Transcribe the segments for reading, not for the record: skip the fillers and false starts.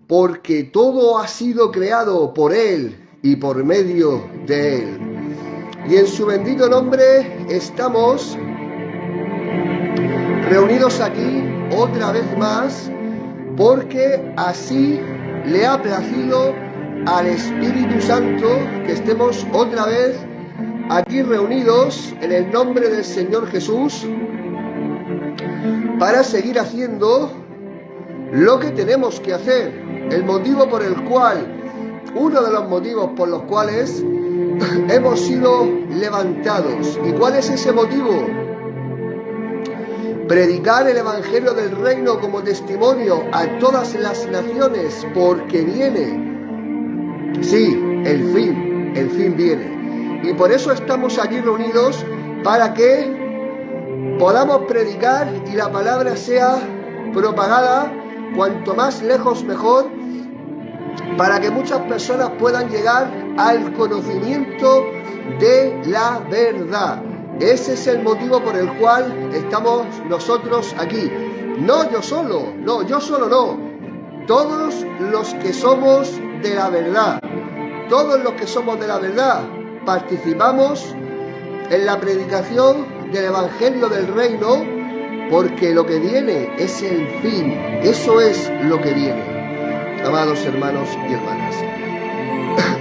porque todo ha sido creado por Él y por medio de Él. Y en su bendito nombre estamos reunidos aquí otra vez más, porque así le ha placido al Espíritu Santo que estemos otra vez aquí reunidos en el nombre del Señor Jesús para seguir haciendo lo que tenemos que hacer. El motivo por el cual, uno de los motivos por los cuales hemos sido levantados. ¿Y cuál es ese motivo? Predicar el Evangelio del Reino como testimonio a todas las naciones, porque viene. Sí, el fin viene. Y por eso estamos aquí reunidos, para que podamos predicar y la palabra sea propagada cuanto más lejos mejor, para que muchas personas puedan llegar al conocimiento de la verdad. Ese es el motivo por el cual estamos nosotros aquí. No yo solo, no. Todos los que somos de la verdad, todos los que somos de la verdad, participamos en la predicación del Evangelio del Reino, porque lo que viene es el fin. Eso es lo que viene, amados hermanos y hermanas.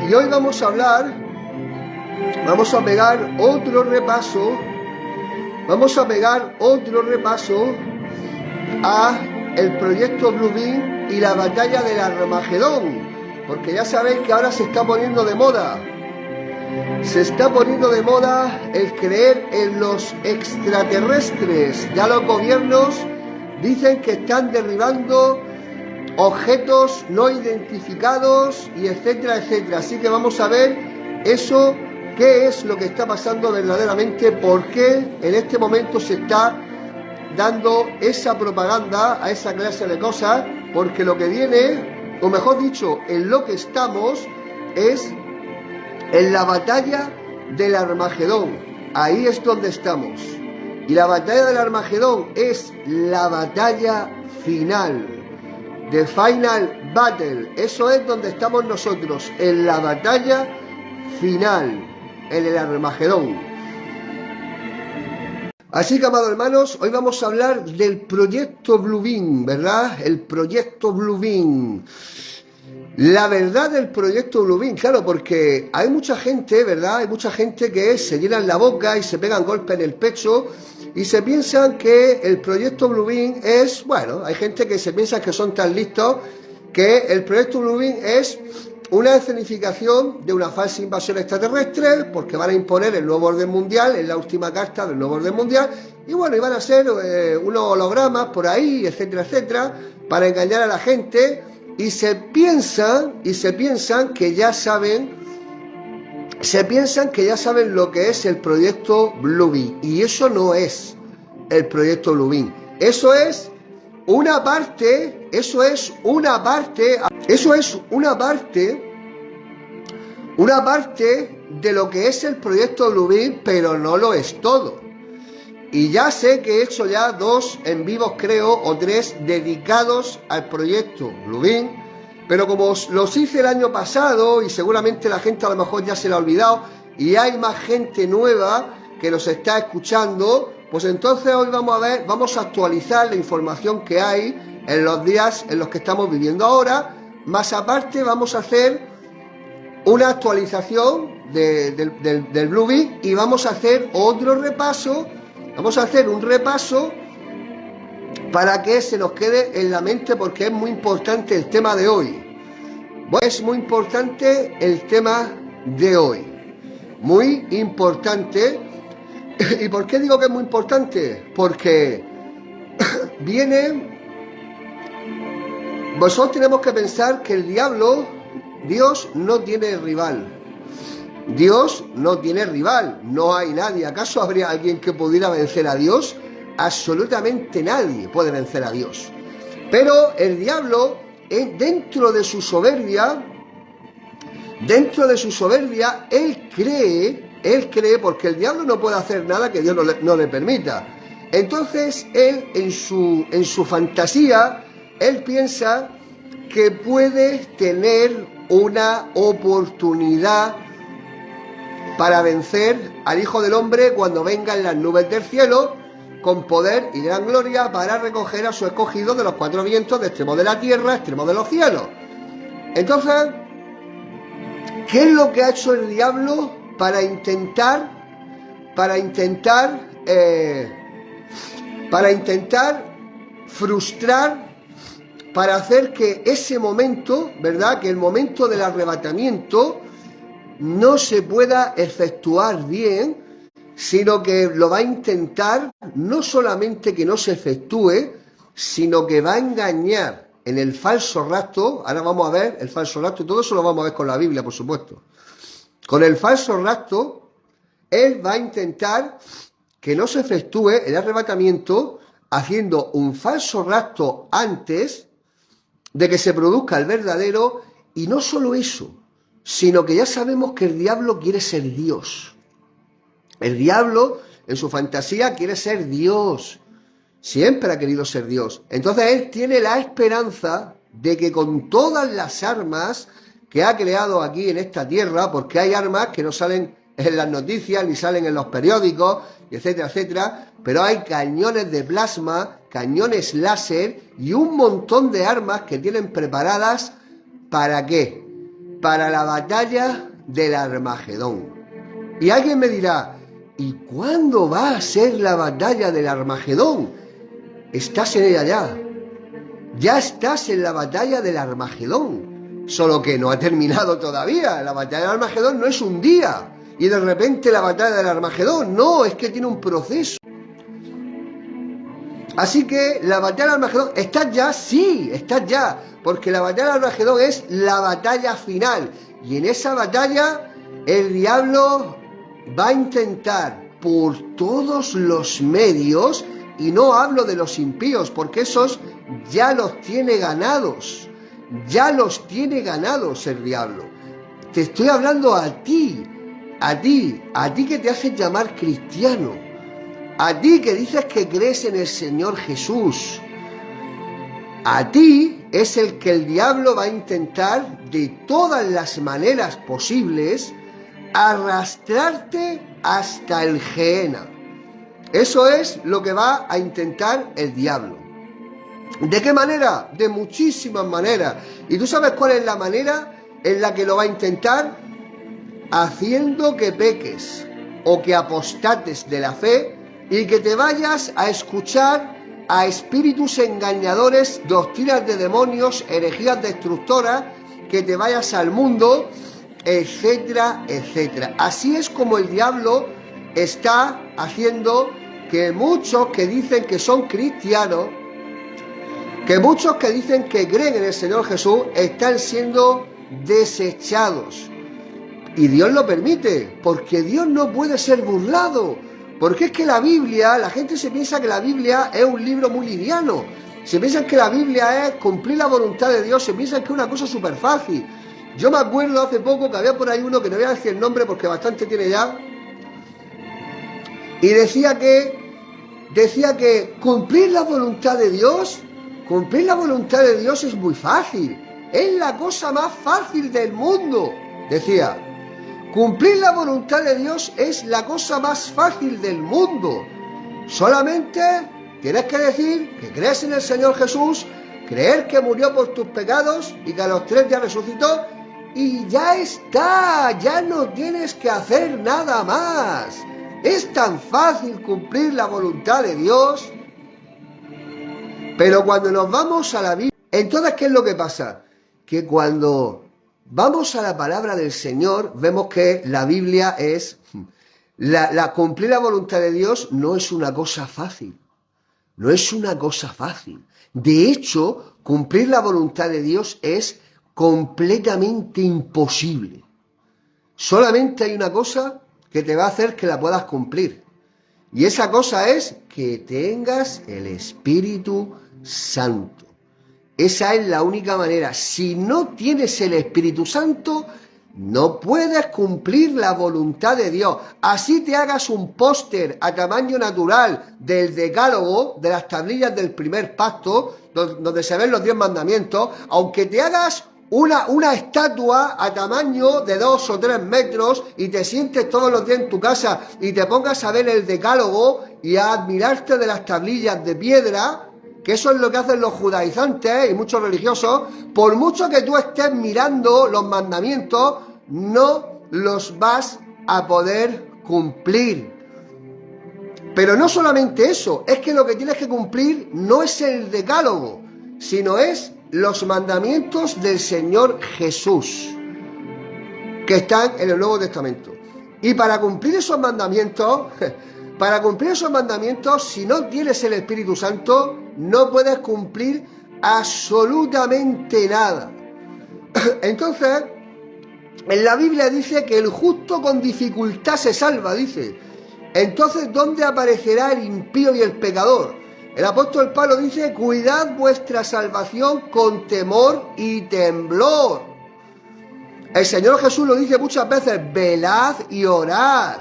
Y hoy vamos a pegar otro repaso a el proyecto Bluebeam y la batalla del Armagedón, porque ya sabéis que ahora se está poniendo de moda. Se está poniendo de moda el creer en los extraterrestres. Ya los gobiernos dicen que están derribando objetos no identificados y etcétera, etcétera. Así que vamos a ver eso, qué es lo que está pasando verdaderamente, por qué en este momento se está dando esa propaganda a esa clase de cosas, porque lo que viene, o mejor dicho, en lo que estamos, es en la batalla del Armagedón. Ahí es donde estamos. Y la batalla del Armagedón es la batalla final. The Final Battle. Eso es donde estamos nosotros, en la batalla final, en el Armagedón. Así que, amados hermanos, hoy vamos a hablar del proyecto Bluebeam, ¿verdad? El proyecto Bluebeam. La verdad del proyecto Bluebeam, claro, porque hay mucha gente, ¿verdad? Hay mucha gente que se llenan la boca y se pegan golpes en el pecho y se piensan que el proyecto Bluebeam es, bueno, hay gente que se piensa que son tan listos que el proyecto Bluebeam es una escenificación de una falsa invasión extraterrestre, porque van a imponer el nuevo orden mundial, en la última carta del nuevo orden mundial, y bueno, y van a ser unos hologramas por ahí, etcétera, etcétera, para engañar a la gente. Y se piensan que ya saben lo que es el proyecto Bluebeam. Y eso no es el proyecto Bluebeam. Eso es una parte de lo que es el proyecto Bluebeam, pero no lo es todo. Y ya sé que he hecho ya 2 en vivos, creo, o 3 dedicados al proyecto Bluebeam, pero como los hice el año pasado y seguramente la gente a lo mejor ya se la ha olvidado y hay más gente nueva que nos está escuchando, pues entonces hoy vamos a actualizar la información que hay en los días en los que estamos viviendo ahora, más aparte vamos a hacer una actualización del Bluebeam y vamos a hacer otro repaso. Vamos a hacer un repaso para que se nos quede en la mente, porque es muy importante el tema de hoy. Es muy importante el tema de hoy. Muy importante. ¿Y por qué digo que es muy importante? Porque vosotros tenemos que pensar que el diablo, Dios no tiene rival. Dios no tiene rival, no hay nadie. ¿Acaso habría alguien que pudiera vencer a Dios? Absolutamente nadie puede vencer a Dios. Pero el diablo, dentro de su soberbia, él cree, porque el diablo no puede hacer nada que Dios no le permita. Entonces él, en su fantasía, él piensa que puede tener una oportunidad para vencer al Hijo del Hombre cuando venga en las nubes del cielo con poder y gran gloria para recoger a su escogido de los cuatro vientos, de extremo de la tierra a extremo de los cielos. Entonces, ¿qué es lo que ha hecho el diablo para intentar frustrar, para hacer que ese momento, ¿verdad?, que el momento del arrebatamiento no se pueda efectuar bien, sino que lo va a intentar, no solamente que no se efectúe, sino que va a engañar en el falso rapto? Ahora vamos a ver el falso rapto, todo eso lo vamos a ver con la Biblia, por supuesto. Con el falso rapto, él va a intentar que no se efectúe el arrebatamiento haciendo un falso rapto antes de que se produzca el verdadero, y no solo eso, sino que ya sabemos que el diablo quiere ser Dios. El diablo, en su fantasía, quiere ser Dios. Siempre ha querido ser Dios. Entonces él tiene la esperanza de que con todas las armas que ha creado aquí en esta tierra, porque hay armas que no salen en las noticias, ni salen en los periódicos, etcétera, etcétera, pero hay cañones de plasma, cañones láser y un montón de armas que tienen preparadas, ¿para qué? Para la batalla del Armagedón. Y alguien me dirá, ¿y cuándo va a ser la batalla del Armagedón? Estás en ella ya. Ya estás en la batalla del Armagedón. Solo que no ha terminado todavía. La batalla del Armagedón no es un día y de repente la batalla del Armagedón. No, es que tiene un proceso. Así que la batalla del Armagedón, ¿estás ya? Sí, estás ya. Porque la batalla del Armagedón es la batalla final. Y en esa batalla el diablo va a intentar por todos los medios, y no hablo de los impíos, porque esos ya los tiene ganados. Ya los tiene ganados el diablo. Te estoy hablando a ti que te haces llamar cristiano, a ti que dices que crees en el Señor Jesús. A ti es el que el diablo va a intentar de todas las maneras posibles arrastrarte hasta el Gehenna. Eso es lo que va a intentar el diablo. ¿De qué manera? De muchísimas maneras. ¿Y tú sabes cuál es la manera en la que lo va a intentar? Haciendo que peques o que apostates de la fe y que te vayas a escuchar a espíritus engañadores, doctrinas de demonios, herejías destructoras, que te vayas al mundo, etcétera, etcétera. Así es como el diablo está haciendo que muchos que dicen que son cristianos, que muchos que dicen que creen en el Señor Jesús, están siendo desechados. Y Dios lo permite, porque Dios no puede ser burlado. Porque es que la Biblia, la gente se piensa que la Biblia es un libro muy liviano. Se piensan que la Biblia es cumplir la voluntad de Dios, se piensan que es una cosa súper fácil. Yo me acuerdo hace poco que había por ahí uno, que no voy a decir el nombre porque bastante tiene ya, y decía que cumplir la voluntad de Dios es muy fácil. Es la cosa más fácil del mundo, decía. Cumplir la voluntad de Dios es la cosa más fácil del mundo. Solamente tienes que decir que crees en el Señor Jesús, creer que murió por tus pecados y que a los 3 días resucitó, y ya está, ya no tienes que hacer nada más. Es tan fácil cumplir la voluntad de Dios. Pero cuando nos vamos a la Biblia, entonces, ¿qué es lo que pasa? Que cuando vamos a la palabra del Señor, vemos que la Biblia es... cumplir la voluntad de Dios no es una cosa fácil. No es una cosa fácil. De hecho, cumplir la voluntad de Dios es completamente imposible. Solamente hay una cosa que te va a hacer que la puedas cumplir. Y esa cosa es que tengas el Espíritu Santo. Esa es la única manera. Si no tienes el Espíritu Santo, No puedes cumplir la voluntad de Dios. Así te hagas un póster a tamaño natural del decálogo, de las tablillas del primer pacto, donde se ven los 10 mandamientos, aunque te hagas una estatua a tamaño de 2 o 3 metros y te sientes todos los días en tu casa y te pongas a ver el decálogo y a admirarte de las tablillas de piedra, que eso es lo que hacen los judaizantes y muchos religiosos, por mucho que tú estés mirando los mandamientos, no los vas a poder cumplir. Pero no solamente eso, es que lo que tienes que cumplir no es el decálogo, sino es los mandamientos del Señor Jesús, que están en el Nuevo Testamento. Y para cumplir esos mandamientos, si no tienes el Espíritu Santo, no puedes cumplir absolutamente nada. Entonces, en la Biblia dice que el justo con dificultad se salva, dice. Entonces, ¿dónde aparecerá el impío y el pecador? El apóstol Pablo dice, cuidad vuestra salvación con temor y temblor. El Señor Jesús lo dice muchas veces, velad y orad.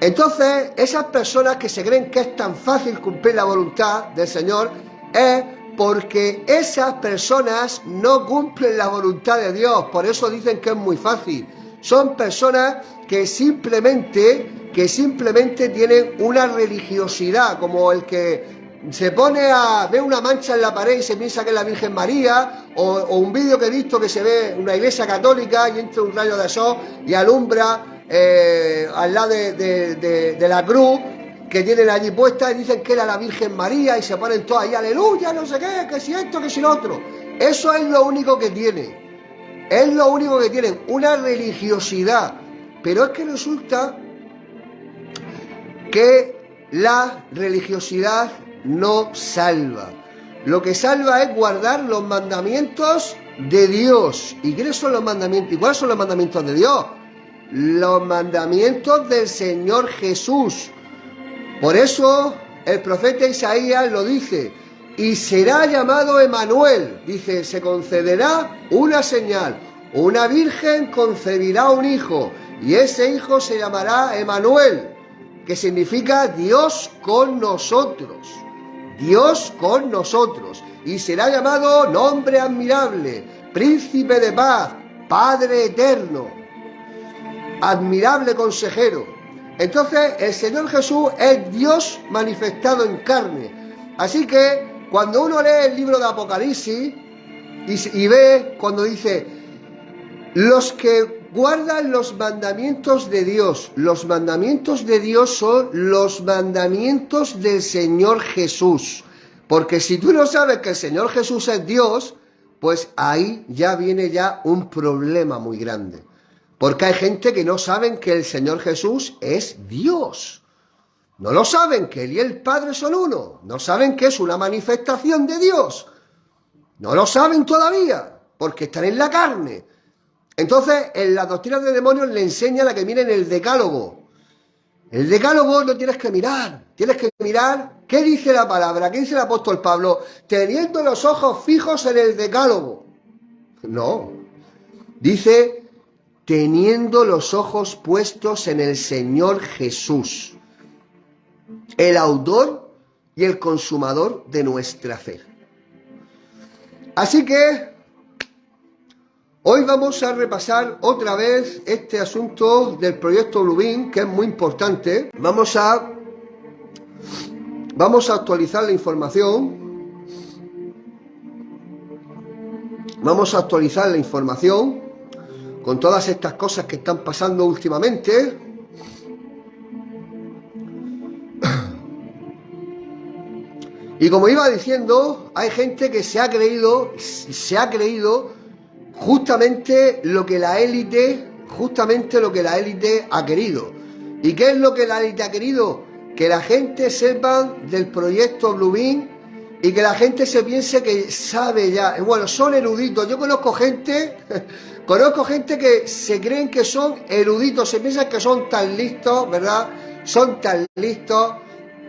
Entonces, esas personas que se creen que es tan fácil cumplir la voluntad del Señor, es porque esas personas no cumplen la voluntad de Dios. Por eso dicen que es muy fácil. Son personas que simplemente tienen una religiosidad, como el que se pone a ver una mancha en la pared y se piensa que es la Virgen María, o un vídeo que he visto que se ve una iglesia católica y entra un rayo de sol y alumbra al lado de la cruz que tienen allí puesta y dicen que era la Virgen María y se ponen todos ahí, aleluya, no sé qué, que si esto, que si lo otro. Eso es lo único que tienen. Es lo único que tienen, una religiosidad. Pero es que resulta que la religiosidad no salva. Lo que salva es guardar los mandamientos de Dios. ¿Y quiénes son los mandamientos? ¿Y cuáles son los mandamientos de Dios? Los mandamientos del Señor Jesús. Por eso el profeta Isaías lo dice, y será llamado Emanuel, dice, se concederá una señal, una virgen concebirá un hijo, y ese hijo se llamará Emanuel, que significa Dios con nosotros, Dios con nosotros, y será llamado nombre admirable, príncipe de paz, Padre eterno, admirable consejero. Entonces, el Señor Jesús es Dios manifestado en carne. Así que, cuando uno lee el libro de Apocalipsis y ve cuando dice, los que guardan los mandamientos de Dios, los mandamientos de Dios son los mandamientos del Señor Jesús. Porque si tú no sabes que el Señor Jesús es Dios, pues ahí ya viene ya un problema muy grande. Porque hay gente que no saben que el Señor Jesús es Dios. No lo saben, que Él y el Padre son uno. No saben que es una manifestación de Dios. No lo saben todavía, porque están en la carne. Entonces, en las doctrinas de demonios le enseñan a que miren el decálogo. El decálogo lo tienes que mirar. Tienes que mirar qué dice la palabra, qué dice el apóstol Pablo, teniendo los ojos fijos en el decálogo. No. Dice, teniendo los ojos puestos en el Señor Jesús, el autor y el consumador de nuestra fe. Así que hoy vamos a repasar otra vez este asunto del proyecto Bluebeam, que es muy importante. Vamos a actualizar la información. Vamos a actualizar la información con todas estas cosas que están pasando últimamente. Y como iba diciendo, hay gente que se ha creído justamente lo que la élite ha querido. ¿Y qué es lo que la élite ha querido? Que la gente sepa del proyecto Bluebeam y que la gente se piense que sabe ya. Bueno, son eruditos. Yo conozco gente que se creen que son eruditos, se piensan que son tan listos, ¿verdad? Son tan listos.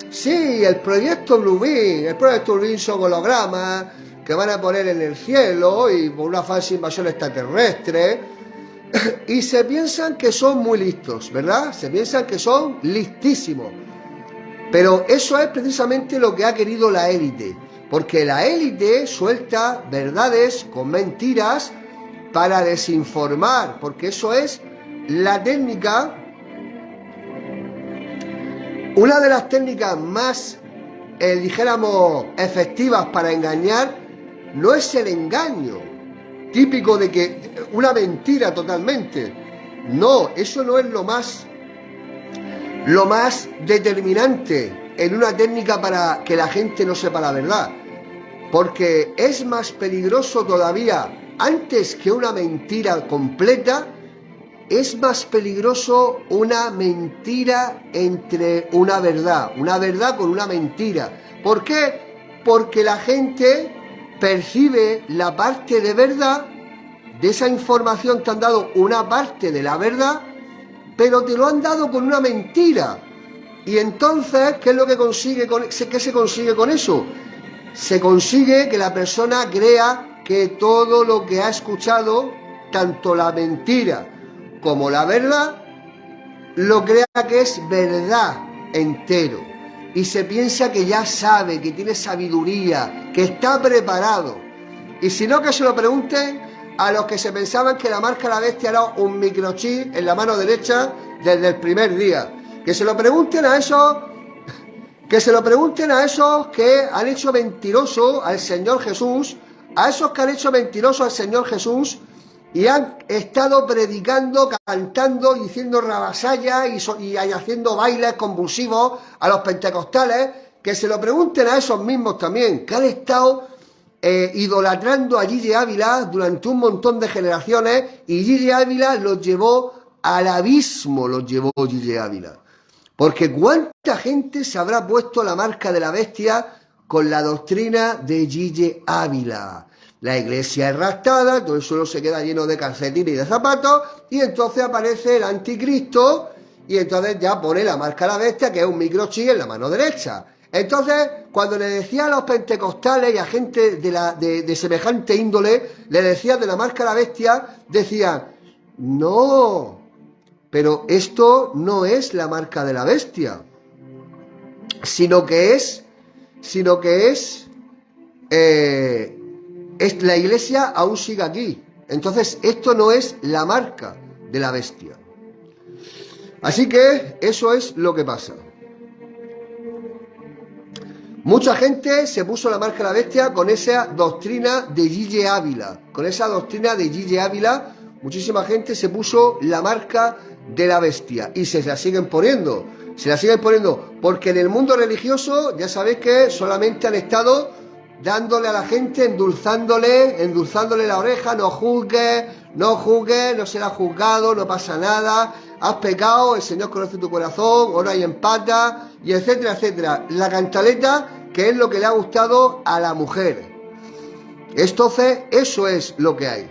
Sí, el proyecto Bluebeam son hologramas, que van a poner en el cielo y por una falsa invasión extraterrestre. Y se piensan que son muy listos, ¿verdad? Se piensan que son listísimos. Pero eso es precisamente lo que ha querido la élite. Porque la élite suelta verdades con mentiras para desinformar. Porque eso es la técnica. Una de las técnicas más, dijéramos, efectivas para engañar no es el engaño típico de que una mentira totalmente. No, eso no es lo más determinante en una técnica para que la gente no sepa la verdad. Porque es más peligroso todavía, antes que una mentira completa, es más peligroso una mentira entre una verdad con una mentira. ¿Por qué? Porque la gente percibe la parte de verdad, de esa información te han dado una parte de la verdad, pero te lo han dado con una mentira. Y entonces, ¿qué es lo que consigue qué se consigue con eso? Se consigue que la persona crea que todo lo que ha escuchado, tanto la mentira como la verdad, lo crea que es verdad entero. Y se piensa que ya sabe, que tiene sabiduría, que está preparado. Y si no, que se lo pregunten a los que se pensaban que la marca de la bestia era un microchip en la mano derecha desde el primer día. Que se lo pregunten a esos que han hecho mentiroso al Señor Jesús, a esos que han hecho mentiroso al Señor Jesús y han estado predicando, cantando, diciendo rabasallas y haciendo bailes convulsivos a los pentecostales. Que se lo pregunten a esos mismos también, que han estado idolatrando a Gigi Ávila durante un montón de generaciones, y Gigi Ávila los llevó al abismo, los llevó Gigi Ávila. Porque cuánta gente se habrá puesto la marca de la bestia con la doctrina de Gigi Ávila. La iglesia es raptada, todo el suelo se queda lleno de calcetines y de zapatos, y entonces aparece el anticristo, y entonces ya pone la marca de la bestia, que es un microchip en la mano derecha. Entonces, cuando le decía a los pentecostales y a gente de semejante índole, le decía de la marca de la bestia, decían, no, pero esto no es la marca de la bestia, sino que es la iglesia aún sigue aquí. Entonces, esto no es la marca de la bestia. Así que eso es lo que pasa. Mucha gente se puso la marca de la bestia con esa doctrina de Gigi Ávila. Con esa doctrina de Gigi Ávila, muchísima gente se puso la marca de la bestia. Y se la siguen poniendo. Se la siguen poniendo porque en el mundo religioso ya sabéis que solamente han estado dándole a la gente, endulzándole la oreja, no juzgues, no serás juzgado, no pasa nada, has pecado, el Señor conoce tu corazón, ora y empata, y etcétera, etcétera. La cantaleta, que es lo que le ha gustado a la mujer. Entonces, eso es lo que hay.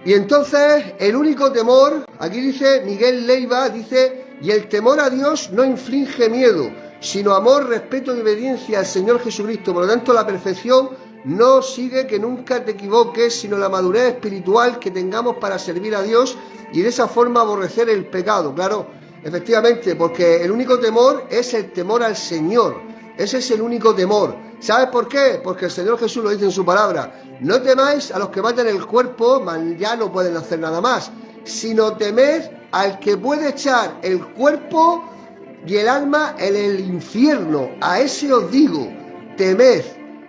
Y entonces, el único temor, aquí dice Miguel Leiva, dice, y el temor a Dios no inflige miedo, sino amor, respeto y obediencia al Señor Jesucristo. Por lo tanto, la perfección no sigue que nunca te equivoques, sino la madurez espiritual que tengamos para servir a Dios y de esa forma aborrecer el pecado. Claro, efectivamente, porque el único temor es el temor al Señor. Ese es el único temor. ¿Sabes por qué? Porque el Señor Jesús lo dice en su palabra. No temáis a los que matan el cuerpo, ya no pueden hacer nada más, sino temed al que puede echar el cuerpo y el alma en el infierno. A ese os digo, temed.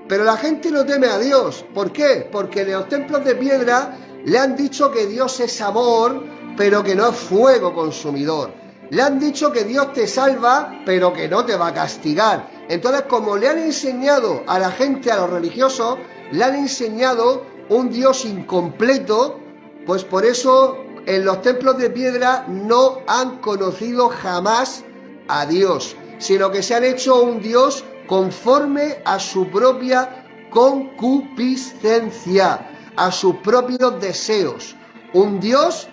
Pero la gente no teme a Dios. ¿Por qué? Porque en los templos de piedra le han dicho que Dios es amor, pero que no es fuego consumidor. Le han dicho que Dios te salva, pero que no te va a castigar. Entonces, como le han enseñado a la gente, a los religiosos, le han enseñado un Dios incompleto, pues por eso en los templos de piedra no han conocido jamás a Dios, sino que se han hecho un Dios conforme a su propia concupiscencia, a sus propios deseos. Un Dios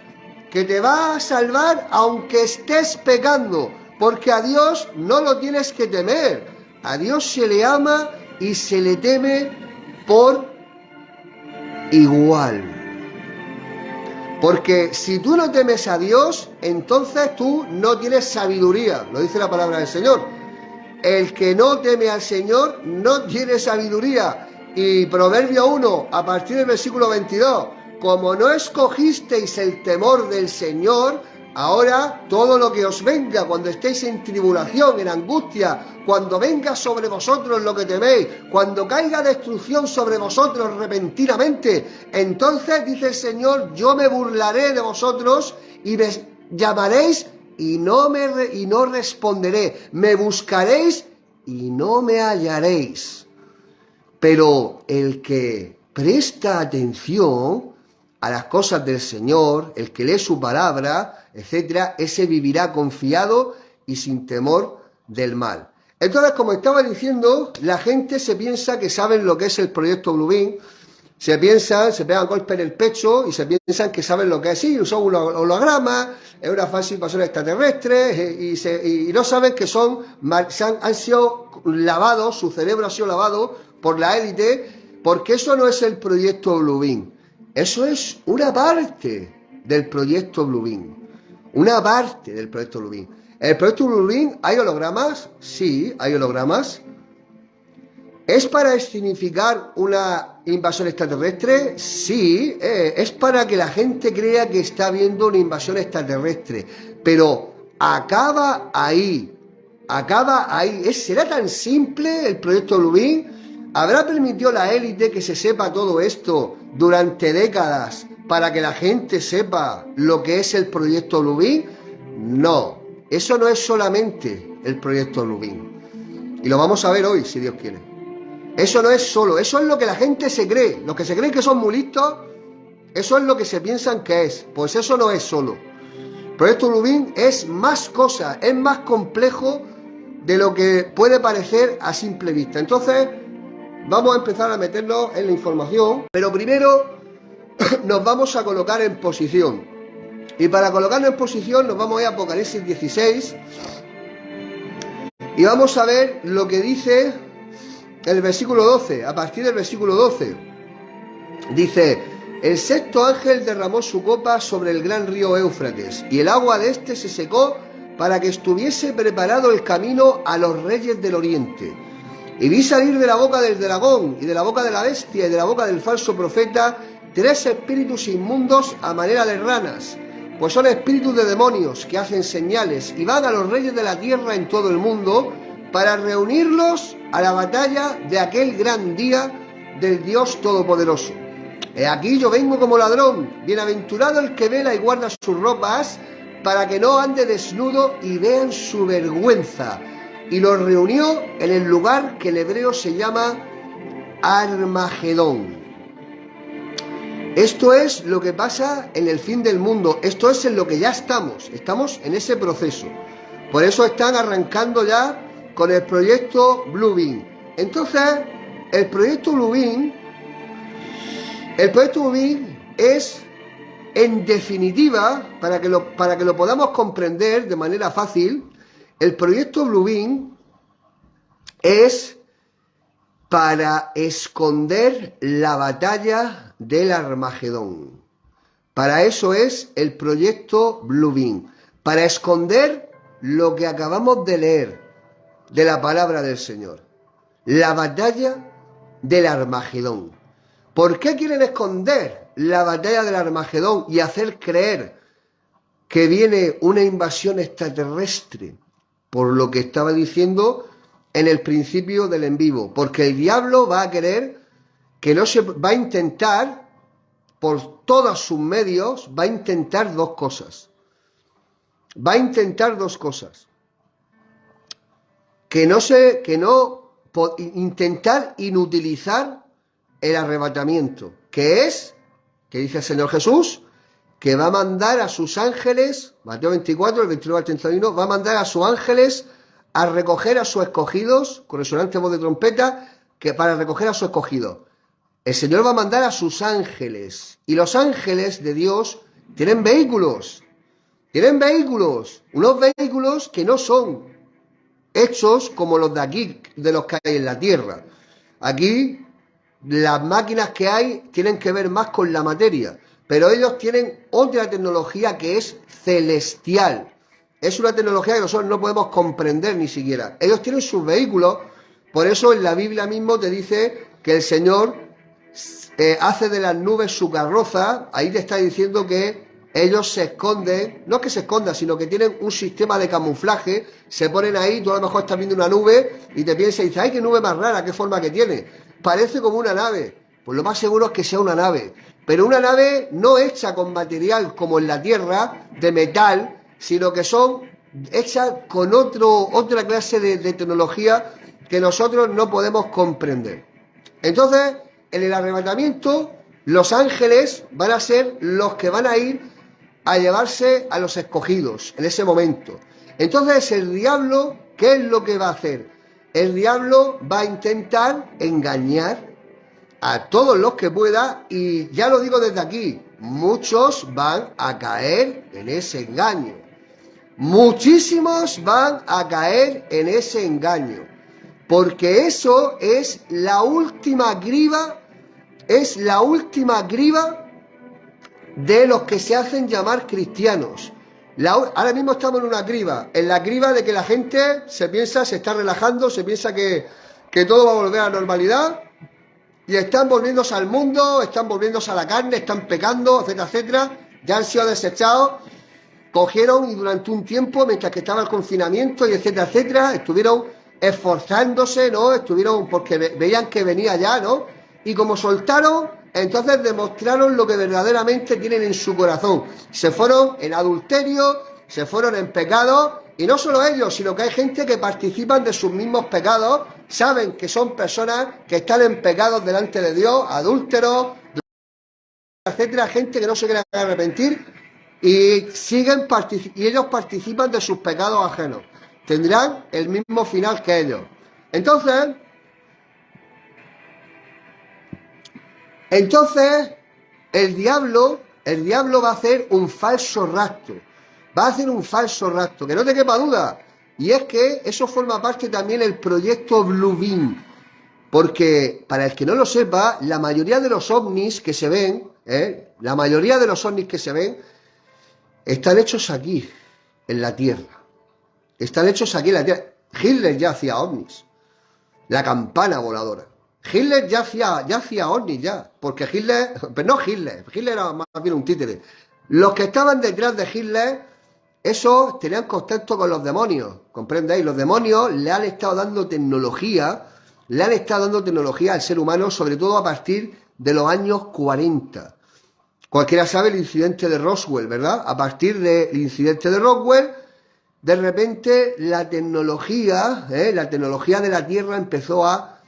que te va a salvar aunque estés pecando, porque a Dios no lo tienes que temer. A Dios se le ama y se le teme por igual. Porque si tú no temes a Dios, entonces tú no tienes sabiduría, lo dice la palabra del Señor. El que no teme al Señor no tiene sabiduría. Y Proverbio 1, a partir del versículo 22, como no escogisteis el temor del Señor, ahora todo lo que os venga cuando estéis en tribulación, en angustia, cuando venga sobre vosotros lo que teméis, cuando caiga destrucción sobre vosotros repentinamente, entonces dice el Señor, yo me burlaré de vosotros y me llamaréis y no responderé, me buscaréis y no me hallaréis. Pero el que presta atención a las cosas del Señor, el que lee su palabra, etcétera, ese vivirá confiado y sin temor del mal. Entonces, como estaba diciendo, la gente se piensa que saben lo que es el proyecto Bluebeam, se pegan golpes en el pecho y se piensan que saben lo que es. Sí, son unos hologramas, es una falsa invasión extraterrestre y no saben que han sido lavados, su cerebro ha sido lavado por la élite, porque eso no es el proyecto Bluebeam. Eso es una parte del proyecto Bluebeam. Una parte del proyecto Bluebeam. ¿En el proyecto Bluebeam hay hologramas? Sí, hay hologramas. ¿Es para escenificar una invasión extraterrestre? Sí, es para que la gente crea que está viendo una invasión extraterrestre. Pero acaba ahí. ¿Será tan simple el proyecto Bluebeam? ¿Habrá permitido la élite que se sepa todo esto durante décadas para que la gente sepa lo que es el proyecto Bluebeam? No, eso no es solamente el proyecto Bluebeam. Y lo vamos a ver hoy, si Dios quiere. Eso no es solo, eso es lo que la gente se cree. Los que se creen que son muy listos, eso es lo que se piensan que es. Pues eso no es solo. El proyecto Bluebeam es más cosas, es más complejo de lo que puede parecer a simple vista. Entonces, vamos a empezar a meternos en la información, pero primero nos vamos a colocar en posición. Y para colocarnos en posición nos vamos a ir a Apocalipsis 16 y vamos a ver lo que dice el versículo 12. A partir del versículo 12 dice: el sexto ángel derramó su copa sobre el gran río Éufrates, y el agua de este se secó para que estuviese preparado el camino a los reyes del oriente. Y vi salir de la boca del dragón, y de la boca de la bestia, y de la boca del falso profeta, 3 espíritus inmundos a manera de ranas, pues son espíritus de demonios que hacen señales, y van a los reyes de la tierra en todo el mundo, para reunirlos a la batalla de aquel gran día del Dios Todopoderoso. He aquí yo vengo como ladrón, bienaventurado el que vela y guarda sus ropas, para que no ande desnudo y vean su vergüenza. Y los reunió en el lugar que en hebreo se llama Armagedón. Esto es lo que pasa en el fin del mundo. Esto es en lo que ya estamos. Estamos en ese proceso. Por eso están arrancando ya con el proyecto Bluebeam. Entonces, el proyecto Bluebeam es, en definitiva, para que lo podamos comprender de manera fácil, el proyecto Bluebeam es para esconder la batalla del Armagedón. Para eso es el proyecto Bluebeam. Para esconder lo que acabamos de leer de la palabra del Señor. La batalla del Armagedón. ¿Por qué quieren esconder la batalla del Armagedón y hacer creer que viene una invasión extraterrestre? Por lo que estaba diciendo en el principio del en vivo. Porque el diablo va a querer que no se va a intentar, por todos sus medios, va a intentar dos cosas. Intentar inutilizar el arrebatamiento, que dice el Señor Jesús, que va a mandar a sus ángeles, Mateo 24, el 29 al 31, va a mandar a sus ángeles a recoger a sus escogidos, con resonante voz de trompeta, para recoger a sus escogidos. El Señor va a mandar a sus ángeles, y los ángeles de Dios tienen vehículos, unos vehículos que no son hechos como los de aquí, de los que hay en la tierra. Aquí las máquinas que hay tienen que ver más con la materia, pero ellos tienen otra tecnología que es celestial. Es una tecnología que nosotros no podemos comprender ni siquiera. Ellos tienen sus vehículos, por eso en la Biblia mismo te dice que el Señor hace de las nubes su carroza. Ahí te está diciendo que ellos se esconden, no es que se escondan, sino que tienen un sistema de camuflaje, se ponen ahí, tú a lo mejor estás viendo una nube y te piensas y dices, ¡ay, qué nube más rara, qué forma que tiene! Parece como una nave. Pues lo más seguro es que sea una nave, pero una nave no hecha con material como en la Tierra, de metal, sino que son hechas con otra clase de tecnología que nosotros no podemos comprender. Entonces, en el arrebatamiento, los ángeles van a ser los que van a ir a llevarse a los escogidos en ese momento. Entonces, el diablo, ¿qué es lo que va a hacer? El diablo va a intentar engañar a todos los que pueda, y ya lo digo desde aquí, muchos van a caer en ese engaño. Muchísimos van a caer en ese engaño, porque eso es la última criba, de los que se hacen llamar cristianos. Ahora mismo estamos en una criba, en la criba de que la gente se está relajando, se piensa que todo va a volver a la normalidad, y están volviéndose al mundo, están volviéndose a la carne, están pecando, etcétera, etcétera. Ya han sido desechados, cogieron y durante un tiempo, mientras que estaba el confinamiento y etcétera, etcétera, estuvieron esforzándose, ¿no? Estuvieron porque veían que venía ya, ¿no? Y como soltaron, entonces demostraron lo que verdaderamente tienen en su corazón. Se fueron en adulterio, se fueron en pecado, y no solo ellos, sino que hay gente que participan de sus mismos pecados, saben que son personas que están en pecados delante de Dios, adúlteros, etcétera, gente que no se quiere arrepentir y ellos participan de sus pecados ajenos. Tendrán el mismo final que ellos. Entonces, el diablo va a hacer un falso rapto. Va a hacer un falso rapto, que no te quepa duda. Y es que eso forma parte también del proyecto Blue Beam. Porque, para el que no lo sepa, la mayoría de los ovnis que se ven, están hechos aquí, en la Tierra. Están hechos aquí en la Tierra. Hitler ya hacía ovnis. La campana voladora. Hitler ya hacía ovnis ya. Porque Hitler era más bien un títere. Los que estaban detrás de Hitler, esos tenían contacto con los demonios, ¿comprendéis? Los demonios le han estado dando tecnología al ser humano, sobre todo a partir de los años 40. Cualquiera sabe el incidente de Roswell, ¿verdad? A partir del incidente de Roswell, de repente la tecnología de la Tierra empezó a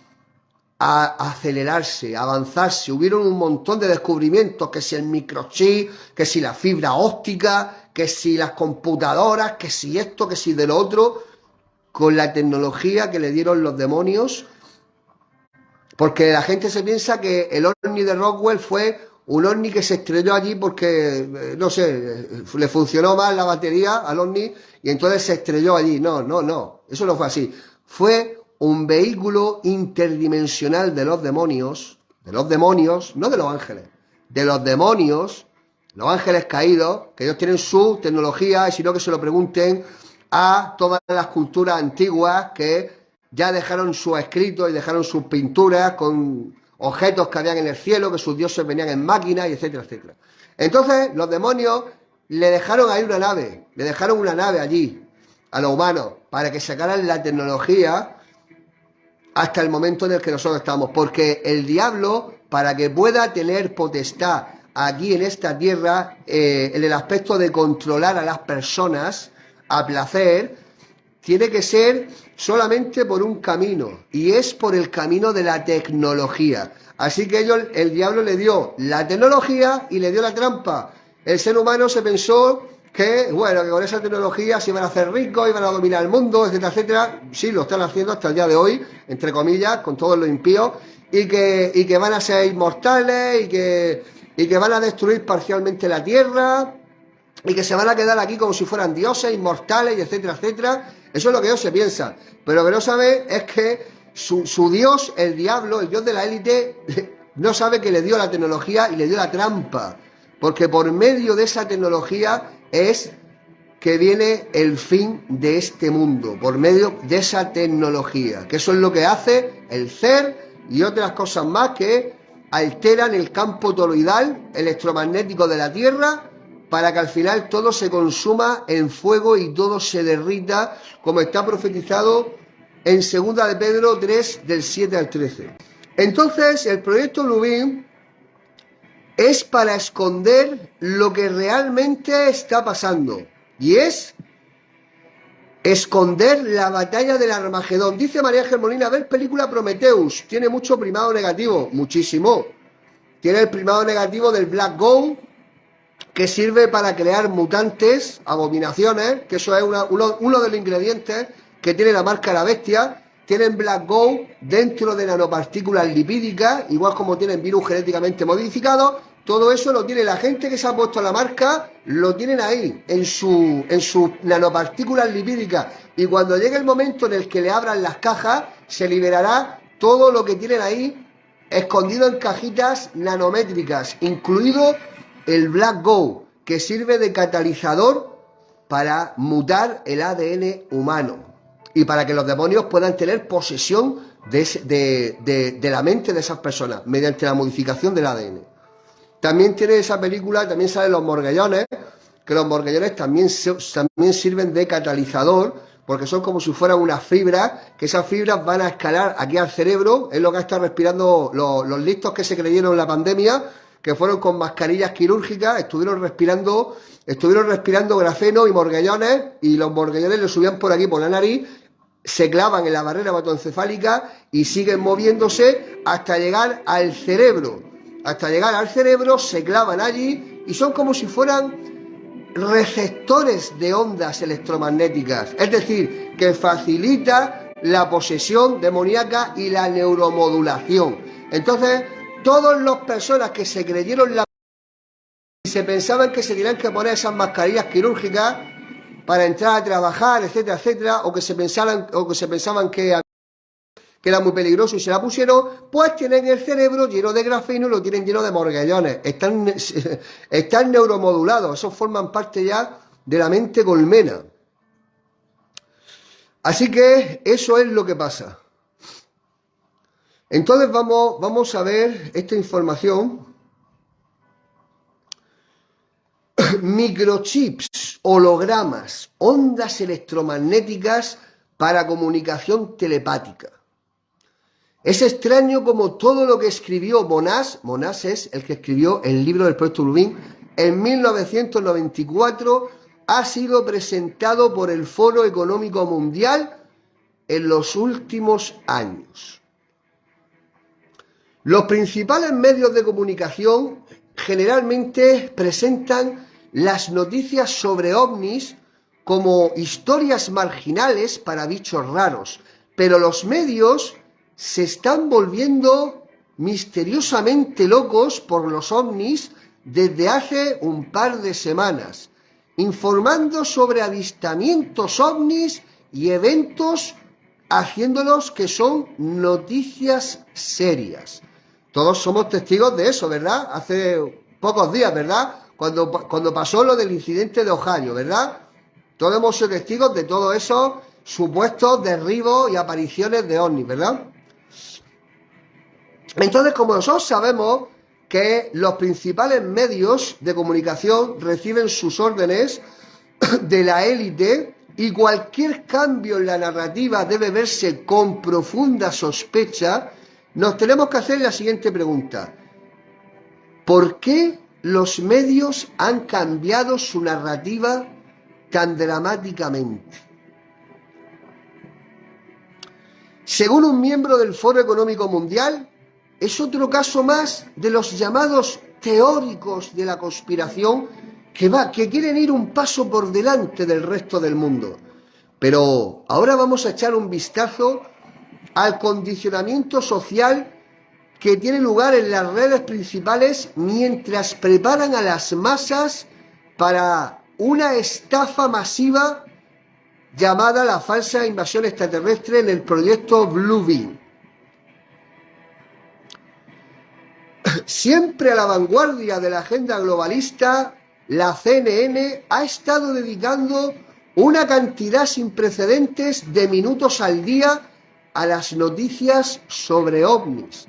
acelerarse, a avanzarse. Hubieron un montón de descubrimientos, que si el microchip, que si la fibra óptica, que si las computadoras, que si esto, que si de lo otro, con la tecnología que le dieron los demonios. Porque la gente se piensa que el ovni de Roswell fue un ovni que se estrelló allí porque, no sé, le funcionó mal la batería al ovni y entonces se estrelló allí. No, eso no fue así. Fue un vehículo interdimensional de los demonios, no de los ángeles, de los demonios, los ángeles caídos, que ellos tienen su tecnología, y si no que se lo pregunten a todas las culturas antiguas que ya dejaron sus escritos y dejaron sus pinturas con objetos que habían en el cielo, que sus dioses venían en máquinas, y etcétera, etcétera. Entonces, los demonios le dejaron ahí una nave allí, a los humanos, para que sacaran la tecnología hasta el momento en el que nosotros estamos. Porque el diablo, para que pueda tener potestad aquí en esta tierra, en el aspecto de controlar a las personas a placer, tiene que ser solamente por un camino, y es por el camino de la tecnología. Así que el diablo le dio la tecnología y le dio la trampa. El ser humano se pensó que con esa tecnología se iban a hacer ricos, iban a dominar el mundo, etcétera, etcétera. Sí, lo están haciendo hasta el día de hoy, entre comillas, con todos los impíos, y que van a ser inmortales, y que van a destruir parcialmente la tierra, y que se van a quedar aquí como si fueran dioses, inmortales, y etcétera, etcétera. Eso es lo que ellos se piensan. Pero lo que no saben es que su dios, el diablo, el dios de la élite, no sabe que le dio la tecnología y le dio la trampa, porque por medio de esa tecnología es que viene el fin de este mundo, por medio de esa tecnología, que eso es lo que hace el CER y otras cosas más que alteran el campo toroidal electromagnético de la Tierra para que al final todo se consuma en fuego y todo se derrita, como está profetizado en 2 de Pedro 3, del 7 al 13. Entonces, el proyecto Bluebeam es para esconder lo que realmente está pasando, y es esconder la batalla del Armagedón. Dice María Ángel Molina, ver película Prometheus, tiene mucho primado negativo, muchísimo. Tiene el primado negativo del Black Gold, que sirve para crear mutantes, abominaciones, que eso es uno de los ingredientes que tiene la marca La Bestia. Tienen Black Gold dentro de nanopartículas lipídicas, igual como tienen virus genéticamente modificados. Todo eso lo tiene la gente que se ha puesto la marca, lo tienen ahí, en sus nanopartículas lipídicas. Y cuando llegue el momento en el que le abran las cajas, se liberará todo lo que tienen ahí escondido en cajitas nanométricas, incluido el Black Gold, que sirve de catalizador para mutar el ADN humano y para que los demonios puedan tener posesión de la mente de esas personas mediante la modificación del ADN. También tiene esa película, también salen los morguellones, que los morguellones también sirven de catalizador, porque son como si fueran unas fibras, que esas fibras van a escalar aquí al cerebro, es lo que están respirando los listos que se creyeron en la pandemia, que fueron con mascarillas quirúrgicas, estuvieron respirando grafeno y morguellones, y los morguellones le subían por aquí, por la nariz, se clavan en la barrera hematoencefálica y siguen moviéndose hasta llegar al cerebro. Hasta llegar al cerebro, se clavan allí y son como si fueran receptores de ondas electromagnéticas. Es decir, que facilita la posesión demoníaca y la neuromodulación. Entonces, todas las personas que se creyeron y se pensaban que se tenían que poner esas mascarillas quirúrgicas para entrar a trabajar, etcétera, etcétera, o que se pensaban que era muy peligroso y se la pusieron, pues tienen el cerebro lleno de grafeno y lo tienen lleno de morguellones. Están neuromodulados, esos forman parte ya de la mente colmena. Así que eso es lo que pasa. Entonces vamos a ver esta información. Microchips, hologramas, ondas electromagnéticas para comunicación telepática. Es extraño como todo lo que escribió Monash es el que escribió el libro del proyecto Bluebeam, en 1994, ha sido presentado por el Foro Económico Mundial en los últimos años. Los principales medios de comunicación generalmente presentan las noticias sobre ovnis como historias marginales para bichos raros, pero los medios se están volviendo misteriosamente locos por los ovnis desde hace un par de semanas, informando sobre avistamientos ovnis y eventos, haciéndolos que son noticias serias. Todos somos testigos de eso, ¿verdad? Hace pocos días, ¿verdad? Cuando pasó lo del incidente de Ohio, ¿verdad? Todos hemos sido testigos de todos esos supuestos derribos y apariciones de ovnis, ¿verdad? Entonces, como nosotros sabemos que los principales medios de comunicación reciben sus órdenes de la élite y cualquier cambio en la narrativa debe verse con profunda sospecha, nos tenemos que hacer la siguiente pregunta. ¿Por qué los medios han cambiado su narrativa tan dramáticamente? Según un miembro del Foro Económico Mundial, es otro caso más de los llamados teóricos de la conspiración que quieren ir un paso por delante del resto del mundo. Pero ahora vamos a echar un vistazo al condicionamiento social que tiene lugar en las redes principales mientras preparan a las masas para una estafa masiva llamada la falsa invasión extraterrestre en el proyecto Bluebeam. Siempre a la vanguardia de la agenda globalista, la CNN ha estado dedicando una cantidad sin precedentes de minutos al día a las noticias sobre ovnis.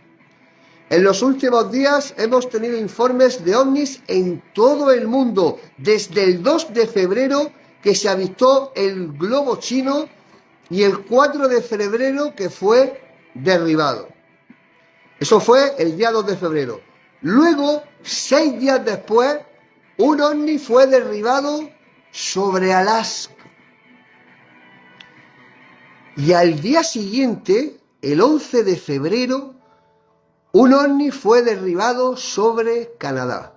En los últimos días hemos tenido informes de ovnis en todo el mundo, desde el 2 de febrero que se avistó el globo chino y el 4 de febrero que fue derribado. Eso fue el día 2 de febrero. Luego, 6 días después, un ovni fue derribado sobre Alaska. Y al día siguiente, el 11 de febrero, un ovni fue derribado sobre Canadá.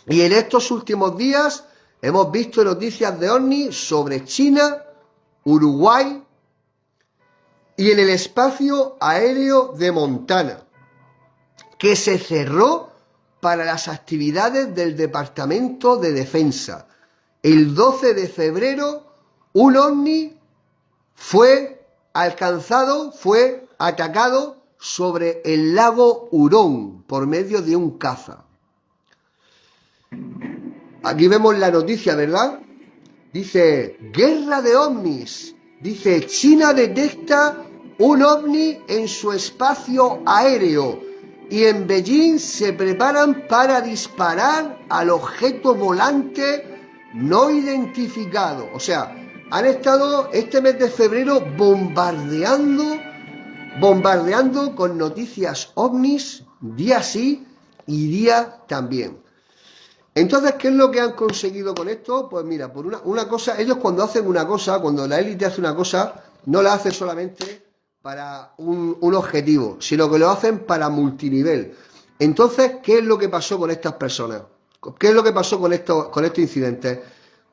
Y en estos últimos días hemos visto noticias de ovnis sobre China, Uruguay y en el espacio aéreo de Montana, que se cerró para las actividades del Departamento de Defensa. El 12 de febrero, un ovni fue alcanzado, fue atacado sobre el lago Hurón por medio de un caza. Aquí vemos la noticia, ¿verdad? Dice, guerra de ovnis. Dice, China detecta un ovni en su espacio aéreo y en Beijing se preparan para disparar al objeto volante no identificado. O sea, han estado este mes de febrero bombardeando con noticias ovnis, día sí y día también. Entonces, ¿qué es lo que han conseguido con esto? Pues mira, por una cosa, ellos cuando hacen una cosa, cuando la élite hace una cosa, no la hace solamente para un objetivo, sino que lo hacen para multinivel. Entonces, ¿qué es lo que pasó con estas personas? ¿Qué es lo que pasó con estos incidentes?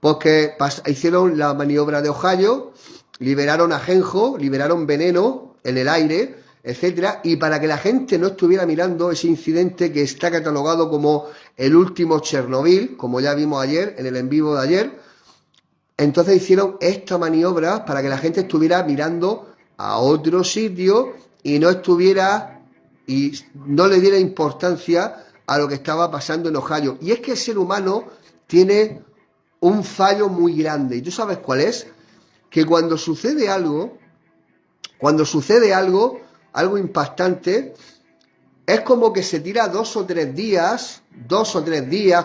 Pues que hicieron la maniobra de Ohio, liberaron ajenjo, liberaron veneno en el aire, etcétera, y para que la gente no estuviera mirando ese incidente que está catalogado como el último Chernobyl, como ya vimos ayer, en el en vivo de ayer, entonces hicieron esta maniobra para que la gente estuviera mirando a otro sitio y no le diera importancia a lo que estaba pasando en Ohio. Y es que el ser humano tiene un fallo muy grande. ¿Y tú sabes cuál es? Que cuando sucede algo algo impactante, es como que se tira 2 o 3 días,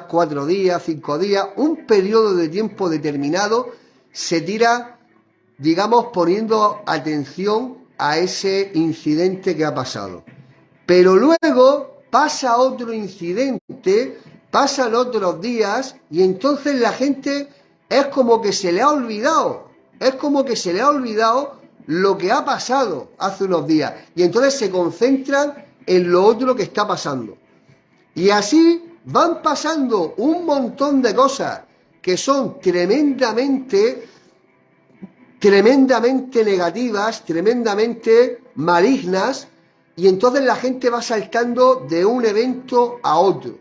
4 días, 5 días, un periodo de tiempo determinado, se tira, digamos, poniendo atención a ese incidente que ha pasado. Pero luego pasa otro incidente, pasan otros días, y entonces la gente es como que se le ha olvidado, lo que ha pasado hace unos días, y entonces se concentran en lo otro que está pasando. Y así van pasando un montón de cosas que son tremendamente negativas, tremendamente malignas, y entonces la gente va saltando de un evento a otro.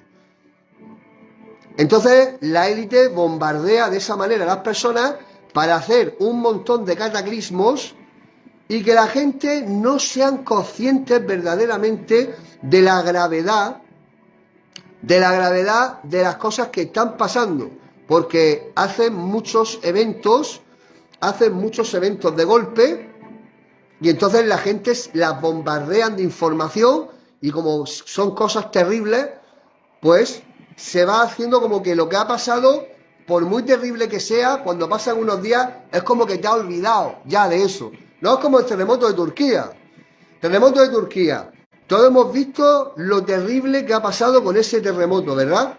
Entonces la élite bombardea de esa manera a las personas para hacer un montón de cataclismos y que la gente no sean conscientes verdaderamente de la gravedad de las cosas que están pasando, porque hacen muchos eventos de golpe, y entonces la gente las bombardean de información, y como son cosas terribles, pues se va haciendo como que lo que ha pasado, por muy terrible que sea, cuando pasan unos días, es como que te has olvidado ya de eso. No es como el terremoto de Turquía. Todos hemos visto lo terrible que ha pasado con ese terremoto, ¿verdad?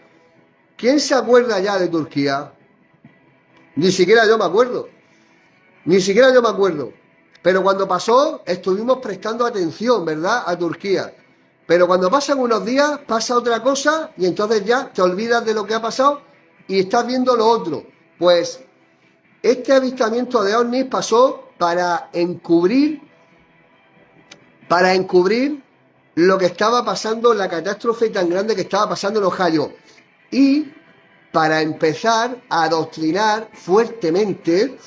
¿Quién se acuerda ya de Turquía? Ni siquiera yo me acuerdo. Pero cuando pasó, estuvimos prestando atención, ¿verdad? A Turquía. Pero cuando pasan unos días, pasa otra cosa y entonces ya te olvidas de lo que ha pasado y estás viendo lo otro. Pues este avistamiento de ovnis pasó para encubrir lo que estaba pasando, la catástrofe tan grande que estaba pasando en Ohio, y para empezar a adoctrinar fuertemente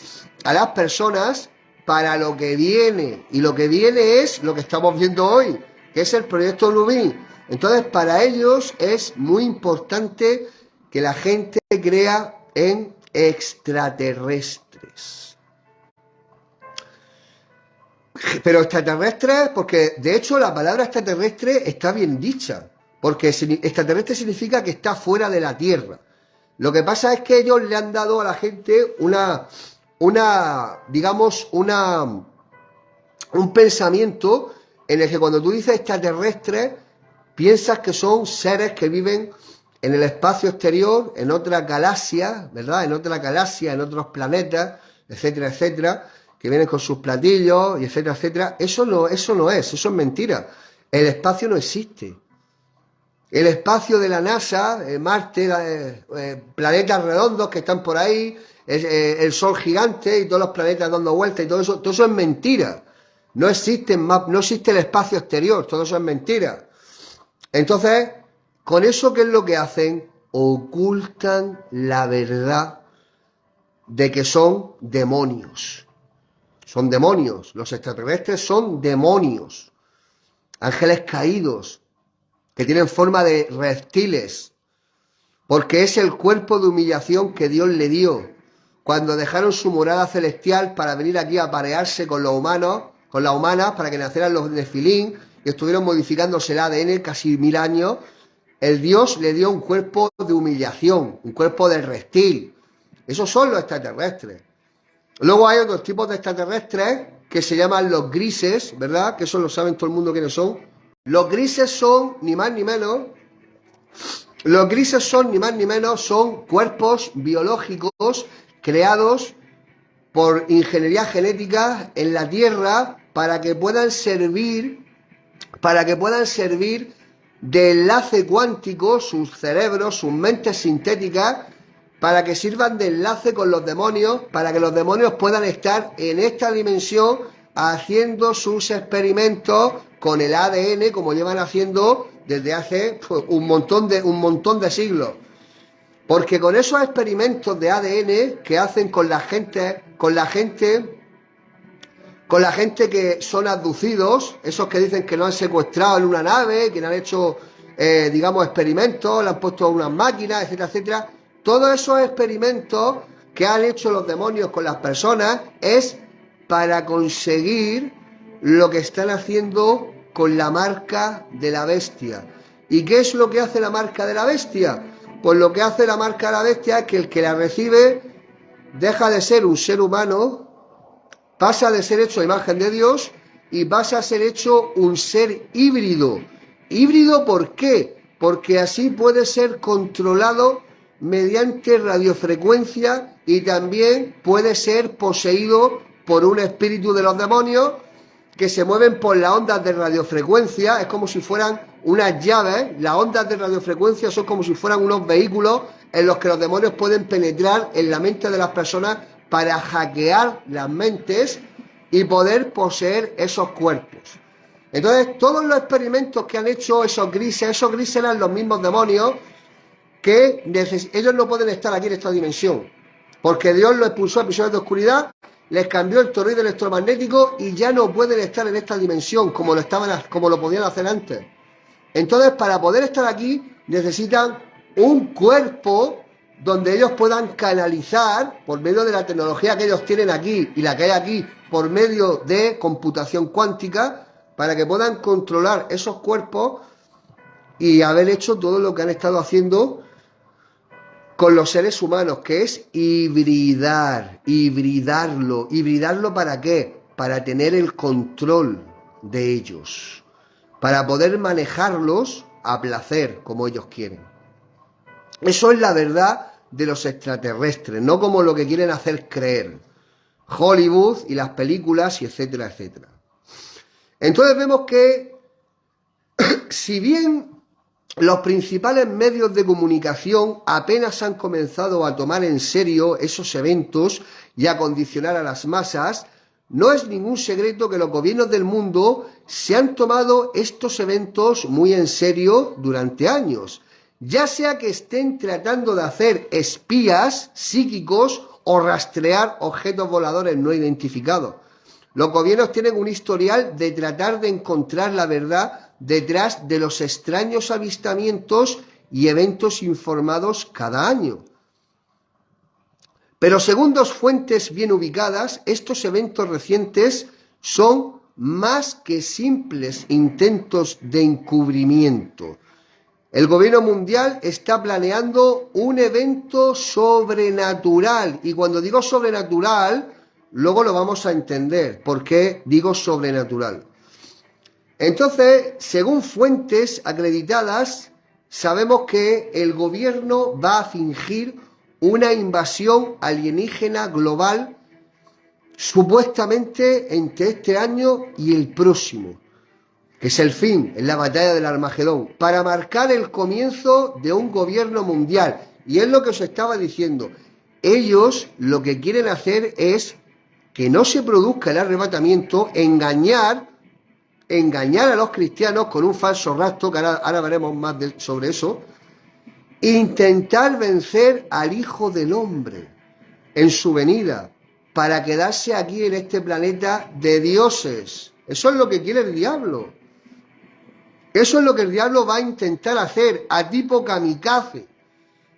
a las personas para lo que viene. Y lo que viene es lo que estamos viendo hoy, que es el proyecto Blue Beam. Entonces, para ellos es muy importante que la gente crea en extraterrestres. Pero extraterrestres, porque de hecho la palabra extraterrestre está bien dicha, porque extraterrestre significa que está fuera de la Tierra. Lo que pasa es que ellos le han dado a la gente un pensamiento en el que cuando tú dices extraterrestres, piensas que son seres que viven en el espacio exterior, en otras galaxias, ¿verdad? En otras galaxias, en otros planetas, etcétera, etcétera, que vienen con sus platillos, y etcétera, etcétera. Eso no es, eso es mentira. El espacio no existe. El espacio de la NASA, Marte, planetas redondos que están por ahí, el Sol gigante y todos los planetas dando vueltas y todo eso es mentira. No existe el espacio exterior, todo eso es mentira. Entonces, con eso, ¿qué es lo que hacen? Ocultan la verdad de que son demonios. Son demonios. Los extraterrestres son demonios. Ángeles caídos, que tienen forma de reptiles, porque es el cuerpo de humillación que Dios le dio cuando dejaron su morada celestial para venir aquí a aparearse con los humanos, con las humanas, para que nacieran los nefilín y estuvieron modificándose el ADN casi 1000 años. El Dios le dio un cuerpo de humillación, un cuerpo de reptil. Esos son los extraterrestres. Luego hay otros tipos de extraterrestres que se llaman los grises, ¿verdad? Que eso lo saben todo el mundo quiénes son. Los grises son ni más ni menos. Los grises son ni más ni menos, son cuerpos biológicos creados por ingeniería genética en la Tierra para que puedan servir de enlace cuántico sus cerebros, sus mentes sintéticas, para que sirvan de enlace con los demonios, para que los demonios puedan estar en esta dimensión haciendo sus experimentos con el ADN, como llevan haciendo desde hace un montón de siglos. Porque con esos experimentos de ADN que hacen con la gente que son abducidos, esos que dicen que lo han secuestrado en una nave, que le han hecho, experimentos, le han puesto unas máquinas, etcétera, etcétera. Todos esos experimentos que han hecho los demonios con las personas es para conseguir lo que están haciendo con la marca de la bestia. ¿Y qué es lo que hace la marca de la bestia? Pues lo que hace la marca de la bestia es que el que la recibe deja de ser un ser humano, pasa de ser hecho a imagen de Dios y pasa a ser hecho un ser híbrido. ¿Híbrido por qué? Porque así puede ser controlado mediante radiofrecuencia y también puede ser poseído por un espíritu de los demonios que se mueven por las ondas de radiofrecuencia. Es como si fueran unas llaves. Las ondas de radiofrecuencia son como si fueran unos vehículos en los que los demonios pueden penetrar en la mente de las personas para hackear las mentes y poder poseer esos cuerpos. Entonces, todos los experimentos que han hecho esos grises eran los mismos demonios que ellos no pueden estar aquí en esta dimensión, porque Dios los expulsó a prisioneros de oscuridad, les cambió el toroide electromagnético y ya no pueden estar en esta dimensión como lo podían hacer antes. Entonces, para poder estar aquí necesitan un cuerpo donde ellos puedan canalizar por medio de la tecnología que ellos tienen aquí y la que hay aquí por medio de computación cuántica, para que puedan controlar esos cuerpos y haber hecho todo lo que han estado haciendo con los seres humanos, que es hibridarlo. ¿Hibridarlo para qué? Para tener el control de ellos, para poder manejarlos a placer, como ellos quieren. Eso es la verdad de los extraterrestres, no como lo que quieren hacer creer Hollywood y las películas y etcétera, etcétera. Entonces vemos que si bien los principales medios de comunicación apenas han comenzado a tomar en serio esos eventos y a condicionar a las masas, no es ningún secreto que los gobiernos del mundo se han tomado estos eventos muy en serio durante años, ya sea que estén tratando de hacer espías psíquicos o rastrear objetos voladores no identificados. Los gobiernos tienen un historial de tratar de encontrar la verdad detrás de los extraños avistamientos y eventos informados cada año. Pero según dos fuentes bien ubicadas, estos eventos recientes son más que simples intentos de encubrimiento. El gobierno mundial está planeando un evento sobrenatural, y cuando digo sobrenatural, luego lo vamos a entender por qué digo sobrenatural. Entonces, según fuentes acreditadas, sabemos que el gobierno va a fingir una invasión alienígena global supuestamente entre este año y el próximo, que es el fin, es la batalla del Armagedón, para marcar el comienzo de un gobierno mundial. Y es lo que os estaba diciendo. Ellos lo que quieren hacer es que no se produzca el arrebatamiento, engañar a los cristianos con un falso rapto, que ahora veremos más sobre eso, intentar vencer al Hijo del Hombre en su venida, para quedarse aquí en este planeta de dioses. Eso es lo que quiere el diablo. Eso es lo que el diablo va a intentar hacer a tipo kamikaze,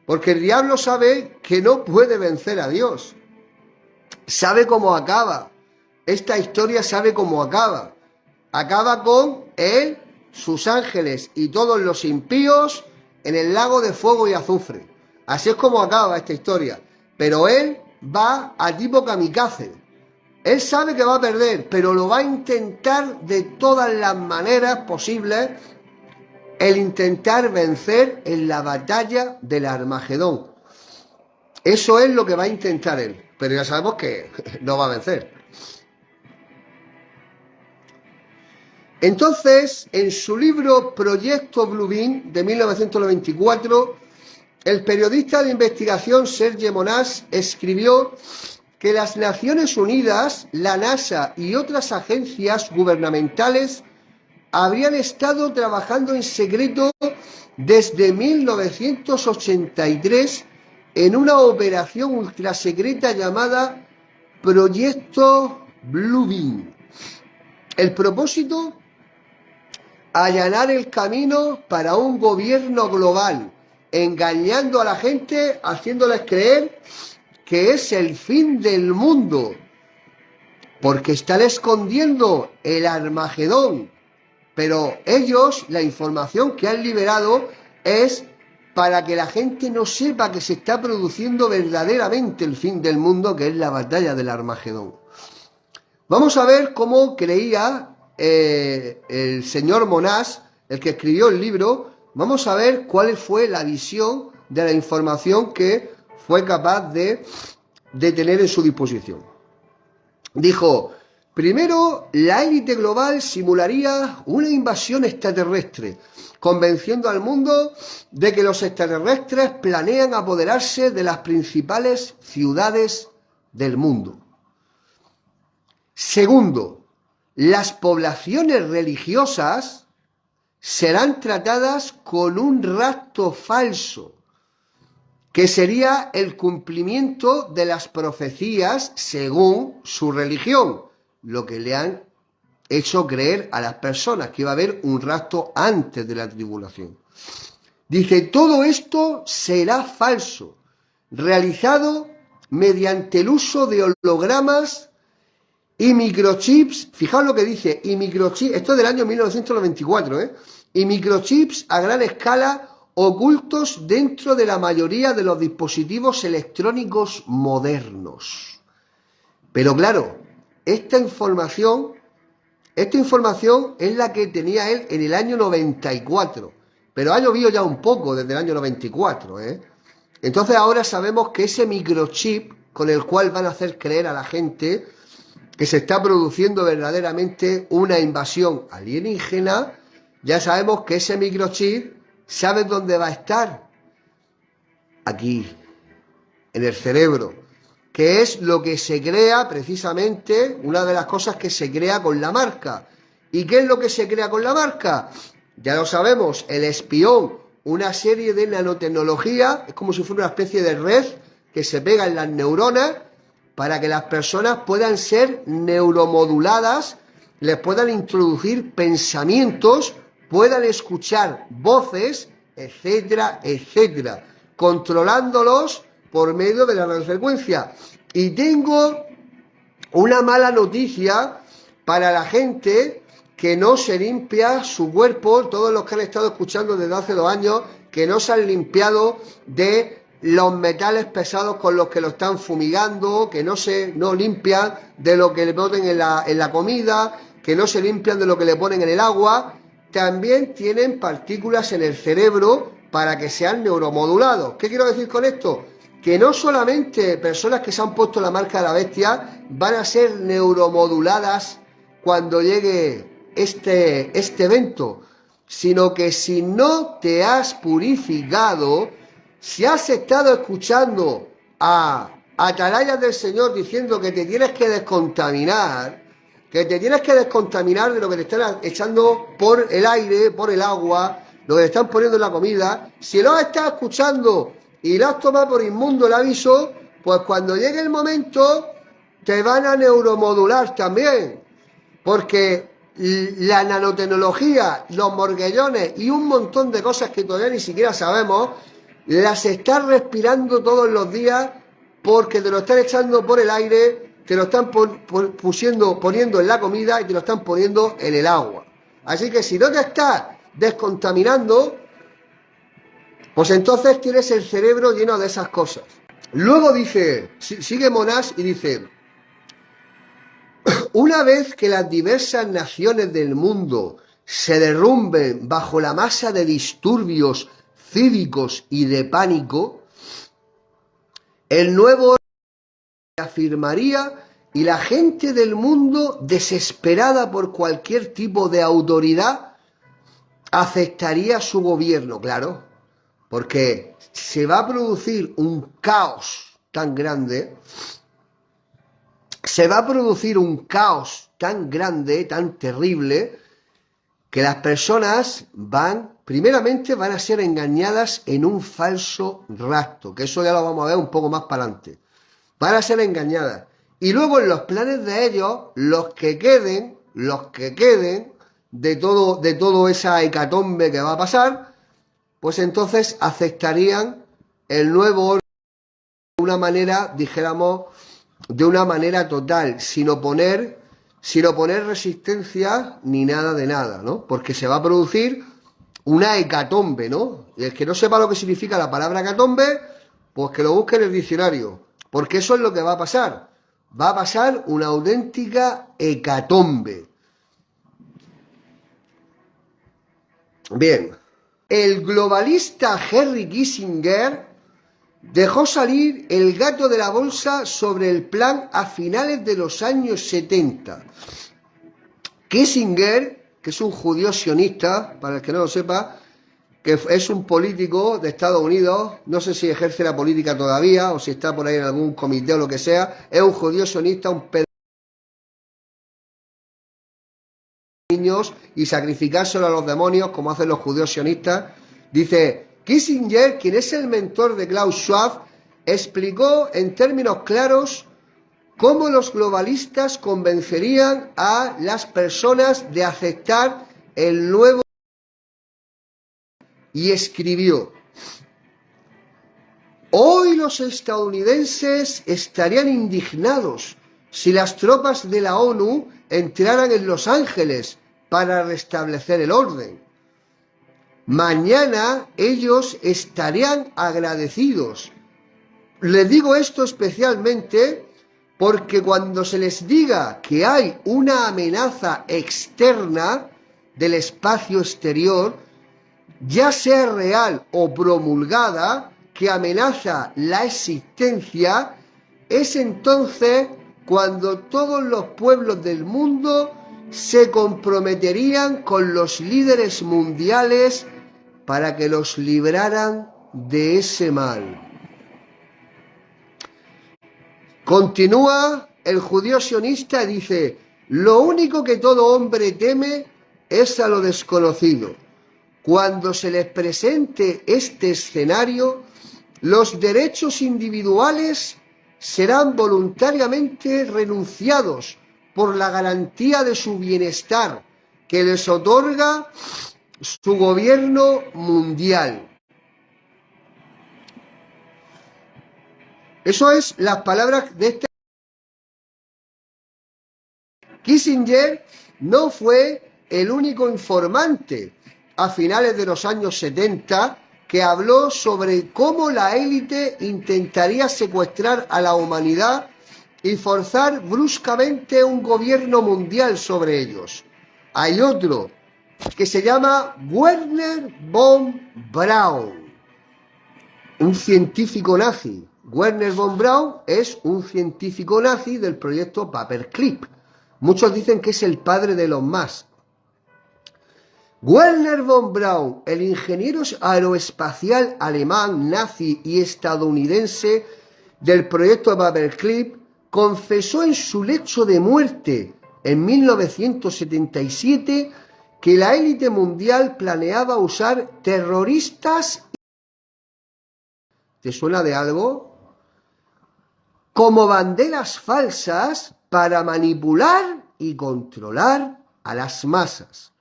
porque el diablo sabe que no puede vencer a Dios. Sabe cómo acaba. Esta historia sabe cómo acaba. Acaba con él, sus ángeles y todos los impíos en el lago de fuego y azufre. Así es como acaba esta historia. Pero él va a tipo kamikaze. Él sabe que va a perder, pero lo va a intentar de todas las maneras posibles, el intentar vencer en la batalla del Armagedón. Eso es lo que va a intentar él, pero ya sabemos que no va a vencer. Entonces, en su libro Proyecto Bluebeam de 1994, el periodista de investigación Serge Monas escribió que las Naciones Unidas, la NASA y otras agencias gubernamentales habrían estado trabajando en secreto desde 1983 en una operación ultrasecreta llamada Proyecto Bluebeam. El propósito: allanar el camino para un gobierno global, engañando a la gente, haciéndoles creer que es el fin del mundo, porque están escondiendo el Armagedón. Pero ellos, la información que han liberado es para que la gente no sepa que se está produciendo verdaderamente el fin del mundo, que es la batalla del Armagedón. Vamos a ver cómo creía el señor Monas, el que escribió el libro. Vamos a ver cuál fue la visión de la información que fue capaz de tener en su disposición. Dijo: primero, la élite global simularía una invasión extraterrestre, convenciendo al mundo de que los extraterrestres planean apoderarse de las principales ciudades del mundo. Segundo, las poblaciones religiosas serán tratadas con un rapto falso, que sería el cumplimiento de las profecías según su religión, lo que le han hecho creer a las personas, que iba a haber un rapto antes de la tribulación. Dice: todo esto será falso, realizado mediante el uso de hologramas y microchips. Fijaos lo que dice, y microchips, esto es del año 1994, y microchips a gran escala ocultos dentro de la mayoría de los dispositivos electrónicos modernos. Pero claro, esta información es la que tenía él en el año 94, pero ha llovido ya un poco desde el año 94, Entonces ahora sabemos que ese microchip con el cual van a hacer creer a la gente que se está produciendo verdaderamente una invasión alienígena, ya sabemos que ese microchip, ¿sabes dónde va a estar? Aquí, en el cerebro, que es lo que se crea precisamente, una de las cosas que se crea con la marca. ¿Y qué es lo que se crea con la marca? Ya lo sabemos, el espión, una serie de nanotecnología, es como si fuera una especie de red que se pega en las neuronas para que las personas puedan ser neuromoduladas, les puedan introducir pensamientos puedan escuchar voces, etcétera, etcétera, controlándolos por medio de la radiofrecuencia. Y tengo una mala noticia para la gente que no se limpia su cuerpo, todos los que han estado escuchando desde hace 2 años, que no se han limpiado de los metales pesados con los que lo están fumigando, que no limpian de lo que le ponen en la comida, que no se limpian de lo que le ponen en el agua, también tienen partículas en el cerebro para que sean neuromodulados. ¿Qué quiero decir con esto? Que no solamente personas que se han puesto la marca de la bestia van a ser neuromoduladas cuando llegue este evento, sino que si no te has purificado, si has estado escuchando a atalayas del Señor diciendo que te tienes que descontaminar, de lo que te están echando por el aire, por el agua, lo que te están poniendo en la comida, si lo has estado escuchando y lo has tomado por inmundo el aviso, pues cuando llegue el momento te van a neuromodular también, porque la nanotecnología, los morguellones y un montón de cosas que todavía ni siquiera sabemos, las estás respirando todos los días porque te lo están echando por el aire, te lo están poniendo en la comida y te lo están poniendo en el agua. Así que si no te estás descontaminando, pues entonces tienes el cerebro lleno de esas cosas. Luego dice, sigue Monash y dice: una vez que las diversas naciones del mundo se derrumben bajo la masa de disturbios cívicos y de pánico, el nuevo orden se afirmaría y la gente del mundo, desesperada por cualquier tipo de autoridad, aceptaría su gobierno, claro, porque se va a producir un caos tan grande, tan terrible, que las personas primeramente van a ser engañadas en un falso rapto, que eso ya lo vamos a ver un poco más para adelante. Van a ser engañadas. Y luego en los planes de ellos, los que queden de todo esa hecatombe que va a pasar, pues entonces aceptarían el nuevo orden de una manera, dijéramos, de una manera total, sin oponer resistencia ni nada de nada, ¿no? Porque se va a producir una hecatombe, ¿no? Y el que no sepa lo que significa la palabra hecatombe, pues que lo busque en el diccionario, porque eso es lo que va a pasar. Va a pasar una auténtica hecatombe. Bien, el globalista Henry Kissinger dejó salir el gato de la bolsa sobre el plan a finales de los años 70. Kissinger, que es un judío sionista, para el que no lo sepa, que es un político de Estados Unidos, no sé si ejerce la política todavía o si está por ahí en algún comité o lo que sea, es un judío sionista, un pedazo de niños y sacrificárselo a los demonios como hacen los judíos sionistas. Dice: Kissinger, quien es el mentor de Klaus Schwab, explicó en términos claros cómo los globalistas convencerían a las personas de aceptar el nuevo, y escribió: hoy los estadounidenses estarían indignados si las tropas de la ONU entraran en Los Ángeles para restablecer el orden. Mañana ellos estarían agradecidos. Les digo esto especialmente porque cuando se les diga que hay una amenaza externa del espacio exterior, ya sea real o promulgada, que amenaza la existencia, es entonces cuando todos los pueblos del mundo se comprometerían con los líderes mundiales para que los libraran de ese mal. Continúa el judío sionista y dice: lo único que todo hombre teme es a lo desconocido. Cuando se les presente este escenario, los derechos individuales serán voluntariamente renunciados por la garantía de su bienestar que les otorga su gobierno mundial. Eso es las palabras de este. Kissinger no fue el único informante a finales de los años 70 que habló sobre cómo la élite intentaría secuestrar a la humanidad y forzar bruscamente un gobierno mundial sobre ellos. Hay otro que se llama Wernher von Braun, un científico nazi. Wernher von Braun es un científico nazi del proyecto Paperclip. Muchos dicen que es el padre de Elon Musk. Wernher von Braun, el ingeniero aeroespacial alemán, nazi y estadounidense del proyecto Paperclip, confesó en su lecho de muerte en 1977 que la élite mundial planeaba usar terroristas. ¿Te suena de algo? Como banderas falsas para manipular y controlar a las masas.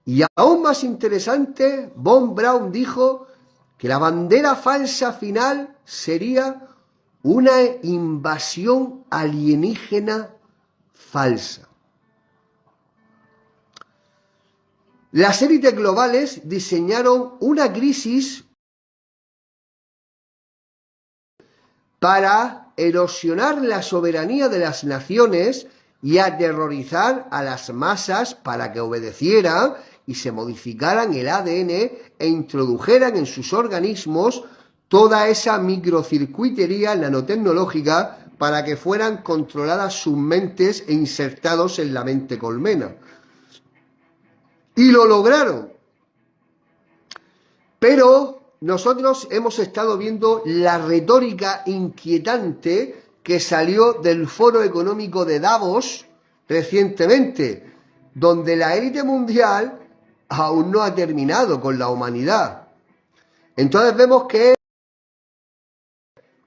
Y aún más interesante, von Braun dijo que la bandera falsa final sería una invasión alienígena falsa. Las élites globales diseñaron una crisis para erosionar la soberanía de las naciones y aterrorizar a las masas para que obedecieran y se modificaran el ADN e introdujeran en sus organismos toda esa microcircuitería nanotecnológica para que fueran controladas sus mentes e insertados en la mente colmena. Y lo lograron. Pero nosotros hemos estado viendo la retórica inquietante que salió del Foro Económico de Davos recientemente, donde la élite mundial aún no ha terminado con la humanidad. Entonces vemos que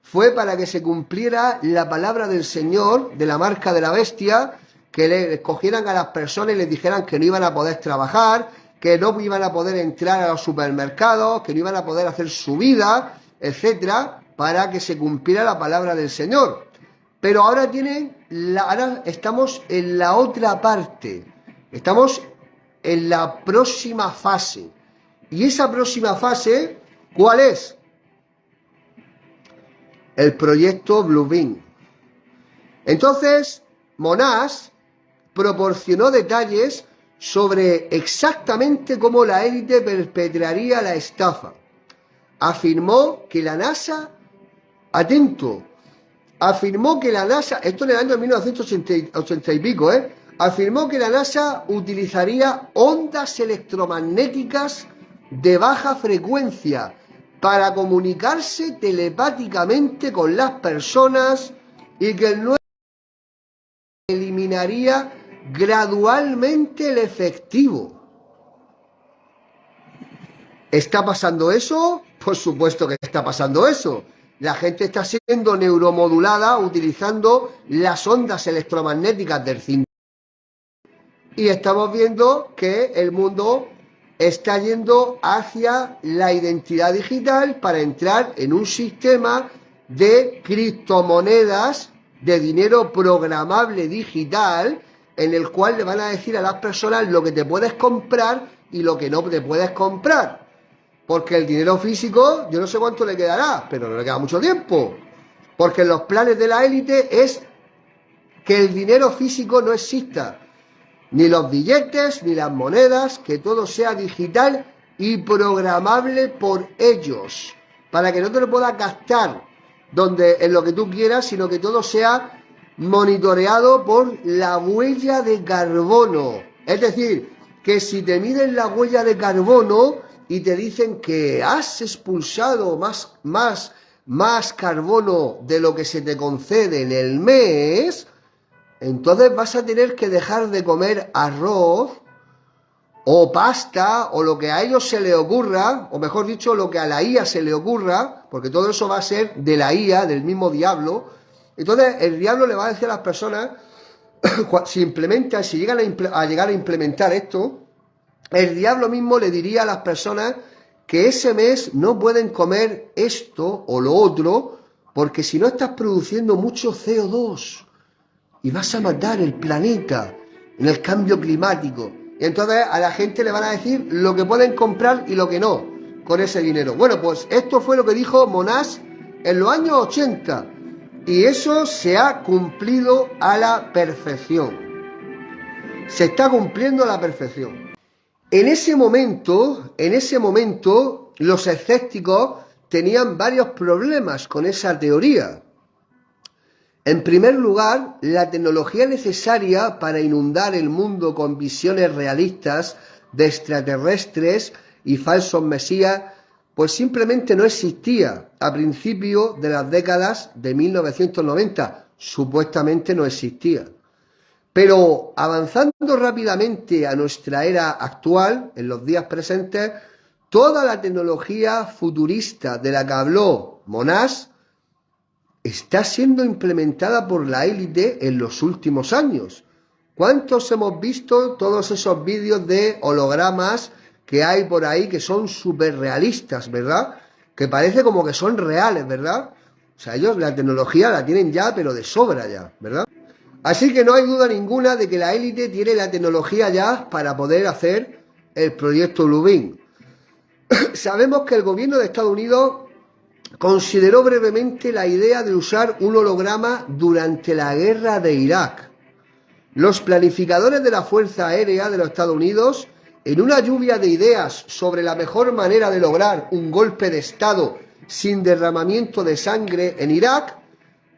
fue para que se cumpliera la palabra del Señor, de la marca de la bestia, que le escogieran a las personas y les dijeran que no iban a poder trabajar, que no iban a poder entrar a los supermercados, que no iban a poder hacer su vida, etcétera, para que se cumpliera la palabra del Señor. Pero ahora ahora estamos en la otra parte, estamos en la próxima fase. Y esa próxima fase, ¿cuál es? El proyecto Bluebeam. Entonces, Monash proporcionó detalles sobre exactamente cómo la élite perpetraría la estafa. Afirmó que la NASA, atento, afirmó que la NASA, esto en el año 1980 y pico, afirmó que la NASA utilizaría ondas electromagnéticas de baja frecuencia para comunicarse telepáticamente con las personas y que el nuevo eliminaría gradualmente el efectivo. ¿Está pasando eso? Por supuesto que está pasando eso. La gente está siendo neuromodulada utilizando las ondas electromagnéticas del 5G. Y estamos viendo que el mundo está yendo hacia la identidad digital para entrar en un sistema de criptomonedas, de dinero programable digital, en el cual le van a decir a las personas lo que te puedes comprar y lo que no te puedes comprar. Porque el dinero físico, yo no sé cuánto le quedará, pero no le queda mucho tiempo. Porque los planes de la élite es que el dinero físico no exista. Ni los billetes, ni las monedas, que todo sea digital y programable por ellos. Para que no te lo puedas gastar en lo que tú quieras, sino que todo sea monitoreado por la huella de carbono. Es decir, que si te miden la huella de carbono y te dicen que has expulsado más carbono de lo que se te concede en el mes, entonces vas a tener que dejar de comer arroz o pasta o lo que a ellos se les ocurra, o mejor dicho, lo que a la IA se le ocurra, porque todo eso va a ser de la IA, del mismo diablo. Entonces el diablo le va a decir a las personas, si llegan a llegar a implementar esto, el diablo mismo le diría a las personas que ese mes no pueden comer esto o lo otro, porque si no estás produciendo mucho CO2 y vas a matar el planeta en el cambio climático. Y entonces a la gente le van a decir lo que pueden comprar y lo que no con ese dinero. Bueno, pues esto fue lo que dijo Monash en los años 80 y eso se ha cumplido a la perfección. Se está cumpliendo a la perfección. En ese momento, los escépticos tenían varios problemas con esa teoría. En primer lugar, la tecnología necesaria para inundar el mundo con visiones realistas de extraterrestres y falsos mesías, pues simplemente no existía a principios de las décadas de 1990. Supuestamente no existía. Pero avanzando rápidamente a nuestra era actual, en los días presentes, toda la tecnología futurista de la que habló Monash está siendo implementada por la élite en los últimos años. ¿Cuántos hemos visto todos esos vídeos de hologramas que hay por ahí que son súper realistas, ¿verdad? Que parece como que son reales, ¿verdad? O sea, ellos la tecnología la tienen ya, pero de sobra ya, ¿verdad? Así que no hay duda ninguna de que la élite tiene la tecnología ya para poder hacer el proyecto Blue Beam. Sabemos que el gobierno de Estados Unidos consideró brevemente la idea de usar un holograma durante la guerra de Irak. Los planificadores de la Fuerza Aérea de los Estados Unidos, en una lluvia de ideas sobre la mejor manera de lograr un golpe de Estado sin derramamiento de sangre en Irak,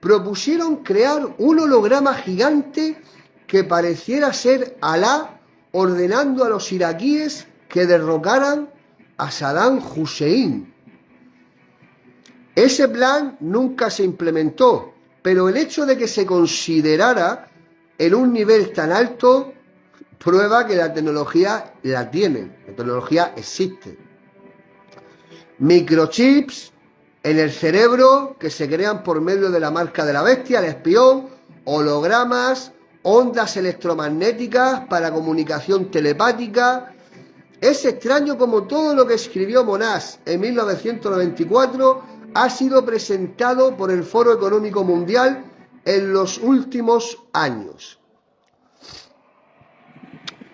propusieron crear un holograma gigante que pareciera ser Alá ordenando a los iraquíes que derrocaran a Saddam Hussein. Ese plan nunca se implementó, pero el hecho de que se considerara en un nivel tan alto prueba que la tecnología la tienen, la tecnología existe. Microchips en el cerebro que se crean por medio de la marca de la bestia, el espión, hologramas, ondas electromagnéticas para comunicación telepática. Es extraño como todo lo que escribió Monash en 1994 ha sido presentado por el Foro Económico Mundial en los últimos años.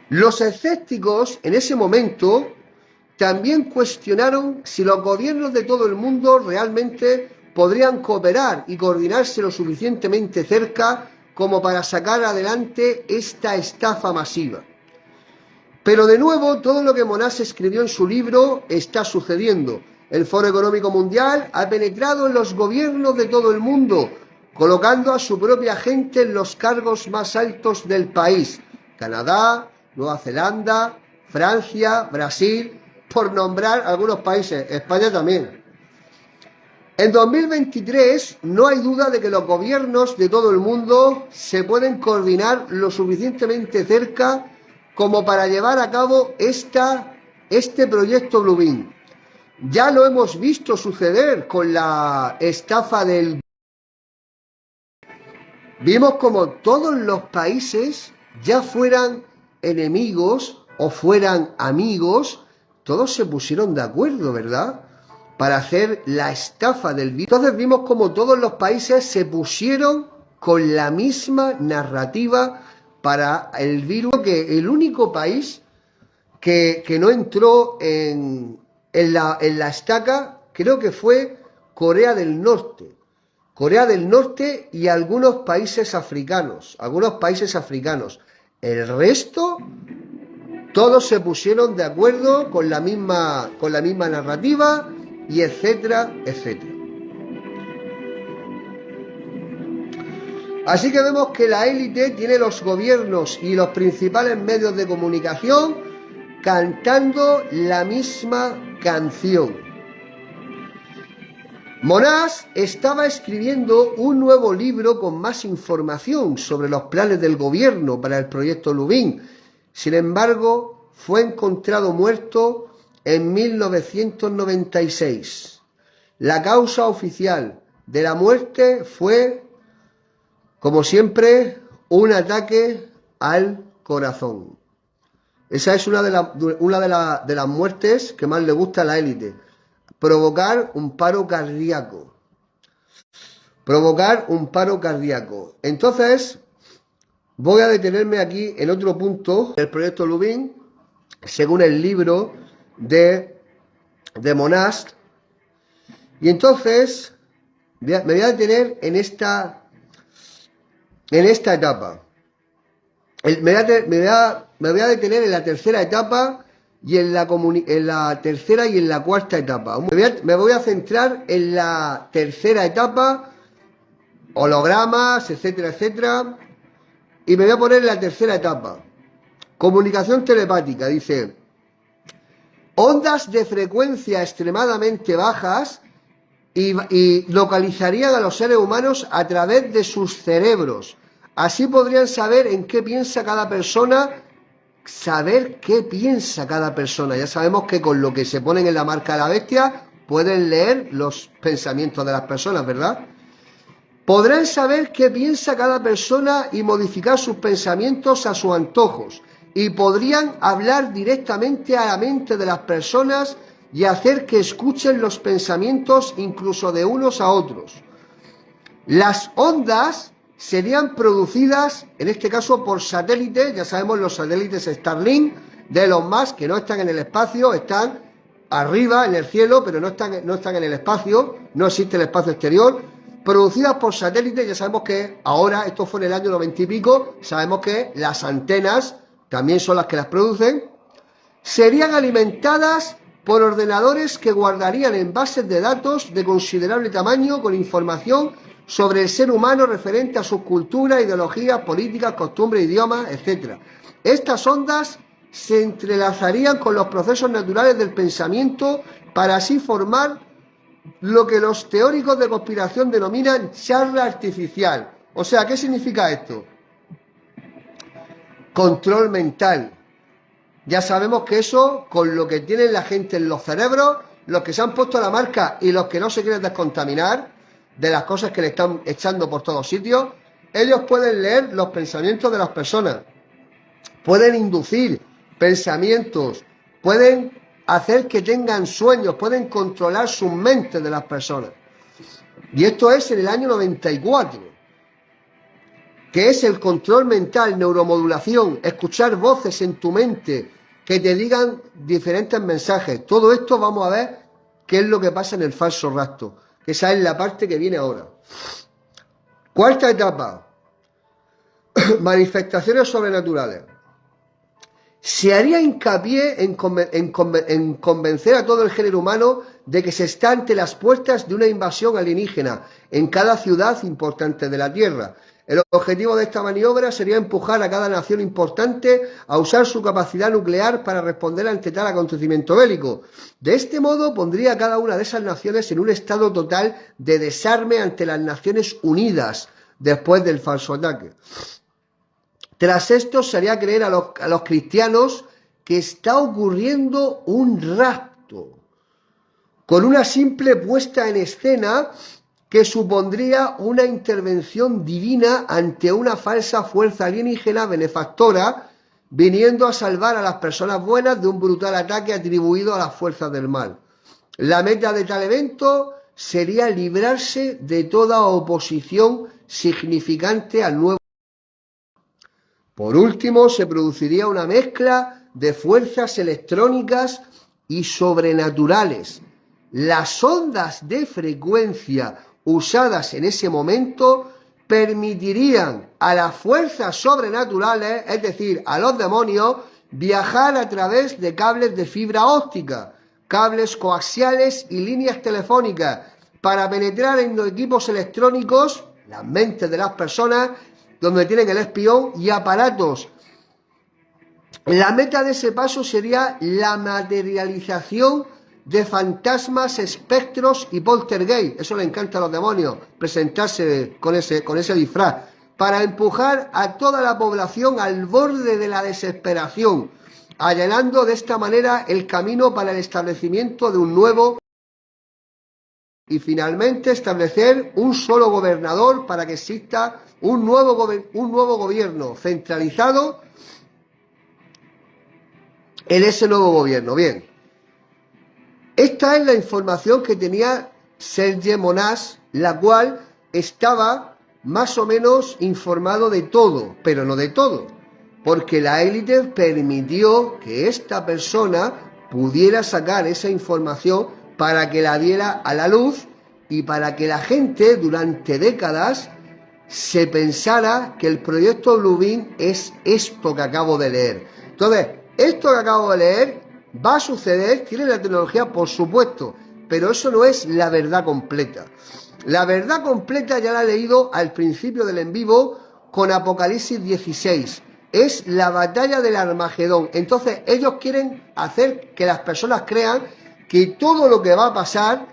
Los escépticos en ese momento también cuestionaron si los gobiernos de todo el mundo realmente podrían cooperar y coordinarse lo suficientemente cerca como para sacar adelante esta estafa masiva. Pero de nuevo, todo lo que Monash escribió en su libro está sucediendo. El Foro Económico Mundial ha penetrado en los gobiernos de todo el mundo, colocando a su propia gente en los cargos más altos del país. Canadá, Nueva Zelanda, Francia, Brasil, por nombrar algunos países, España también. En 2023 no hay duda de que los gobiernos de todo el mundo se pueden coordinar lo suficientemente cerca como para llevar a cabo este proyecto Blue Beam. Ya lo hemos visto suceder con la estafa del... Vimos como todos los países, ya fueran enemigos o fueran amigos, todos se pusieron de acuerdo, ¿verdad?, para hacer la estafa del virus. Entonces vimos como todos los países se pusieron con la misma narrativa para el virus, que el único país que no entró en la estaca creo que fue Corea del Norte. Corea del Norte y algunos países africanos. El resto, todos se pusieron de acuerdo con la misma narrativa y etcétera, etcétera. Así que vemos que la élite tiene los gobiernos y los principales medios de comunicación cantando la misma canción. Monash estaba escribiendo un nuevo libro con más información sobre los planes del gobierno para el proyecto Blue Beam. Sin embargo, fue encontrado muerto en 1996. La causa oficial de la muerte fue, como siempre, un ataque al corazón. Esa es una de las muertes que más le gusta a la élite. Provocar un paro cardíaco. Provocar un paro cardíaco. Entonces, voy a detenerme aquí en otro punto del proyecto Lubin, según el libro de Monast. Y entonces, me voy a detener en esta etapa. Me voy a detener en la tercera etapa y en la tercera y en la cuarta etapa. Me voy a centrar en la tercera etapa, hologramas, etcétera, etcétera. Y me voy a poner en la tercera etapa. Comunicación telepática, dice. Ondas de frecuencia extremadamente bajas y localizarían a los seres humanos a través de sus cerebros. Así podrían saber en qué piensa cada persona. Saber qué piensa cada persona. Ya sabemos que con lo que se ponen en la marca de la bestia pueden leer los pensamientos de las personas, ¿verdad? Podrán saber qué piensa cada persona y modificar sus pensamientos a sus antojos. Y podrían hablar directamente a la mente de las personas y hacer que escuchen los pensamientos incluso de unos a otros. Las ondas serían producidas, en este caso, por satélites. Ya sabemos los satélites Starlink de Elon Musk, que no están en el espacio, están arriba en el cielo, pero no están en el espacio, no existe el espacio exterior. Producidas por satélites. Ya sabemos que ahora, esto fue en el año 90 y pico, sabemos que las antenas también son las que las producen. Serían alimentadas por ordenadores que guardarían en bases de datos de considerable tamaño con información sobre el ser humano referente a sus culturas, ideologías, políticas, costumbres, idiomas, etc. Estas ondas se entrelazarían con los procesos naturales del pensamiento para así formar lo que los teóricos de conspiración denominan charla artificial. O sea, ¿qué significa esto? Control mental. Ya sabemos que eso, con lo que tienen la gente en los cerebros, los que se han puesto la marca y los que no se quieren descontaminar de las cosas que le están echando por todos sitios, ellos pueden leer los pensamientos de las personas, pueden inducir pensamientos, pueden hacer que tengan sueños, pueden controlar sus mentes de las personas. Y esto es en el año 94, que es el control mental, neuromodulación, escuchar voces en tu mente que te digan diferentes mensajes. Todo esto vamos a ver qué es lo que pasa en el falso rastro, que esa es la parte que viene ahora. Cuarta etapa, manifestaciones sobrenaturales. Se haría hincapié en convencer a todo el género humano de que se está ante las puertas de una invasión alienígena en cada ciudad importante de la Tierra. El objetivo de esta maniobra sería empujar a cada nación importante a usar su capacidad nuclear para responder ante tal acontecimiento bélico. De este modo pondría a cada una de esas naciones en un estado total de desarme ante las Naciones Unidas después del falso ataque. Tras esto se haría creer a los cristianos que está ocurriendo un rapto, con una simple puesta en escena que supondría una intervención divina ante una falsa fuerza alienígena benefactora, viniendo a salvar a las personas buenas de un brutal ataque atribuido a las fuerzas del mal. La meta de tal evento sería librarse de toda oposición significante al nuevo. Por último, se produciría una mezcla de fuerzas electrónicas y sobrenaturales. Las ondas de frecuencia usadas en ese momento permitirían a las fuerzas sobrenaturales, es decir, a los demonios, viajar a través de cables de fibra óptica, cables coaxiales y líneas telefónicas para penetrar en los equipos electrónicos, las mentes de las personas, donde tienen el espión y aparatos. La meta de ese paso sería la materialización de fantasmas, espectros y poltergeist. Eso le encanta a los demonios, presentarse con ese disfraz, para empujar a toda la población al borde de la desesperación, allanando de esta manera el camino para el establecimiento de un nuevo y finalmente establecer un solo gobernador para que exista un nuevo gobierno centralizado en ese nuevo gobierno. Bien, esta es la información que tenía Serge Monash, la cual estaba más o menos informado de todo, pero no de todo, porque la élite permitió que esta persona pudiera sacar esa información para que la diera a la luz y para que la gente durante décadas se pensara que el proyecto Bluebeam es esto que acabo de leer. Entonces, esto que acabo de leer va a suceder, tiene la tecnología, por supuesto, pero eso no es la verdad completa. La verdad completa ya la he leído al principio del en vivo con Apocalipsis 16. Es la batalla del Armagedón. Entonces, ellos quieren hacer que las personas crean que todo lo que va a pasar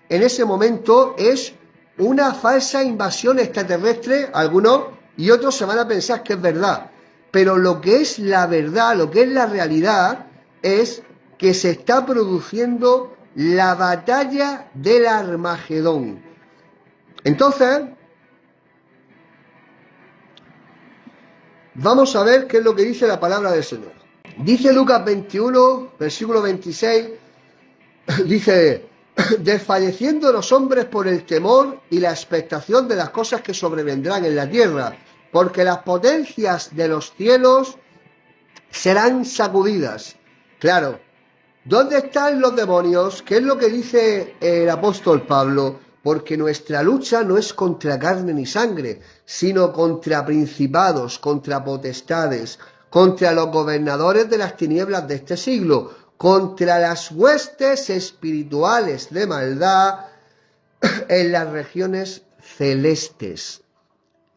en ese momento es una falsa invasión extraterrestre, algunos, y otros se van a pensar que es verdad. Pero lo que es la verdad, lo que es la realidad, es que se está produciendo la batalla del Armagedón. Entonces, vamos a ver qué es lo que dice la palabra del Señor. Dice Lucas 21, versículo 26, dice: desfalleciendo los hombres por el temor y la expectación de las cosas que sobrevendrán en la tierra, porque las potencias de los cielos serán sacudidas. Claro, ¿dónde están los demonios? ¿Qué es lo que dice el apóstol Pablo? Porque nuestra lucha no es contra carne ni sangre, sino contra principados, contra potestades, contra los gobernadores de las tinieblas de este siglo, contra las huestes espirituales de maldad en las regiones celestes.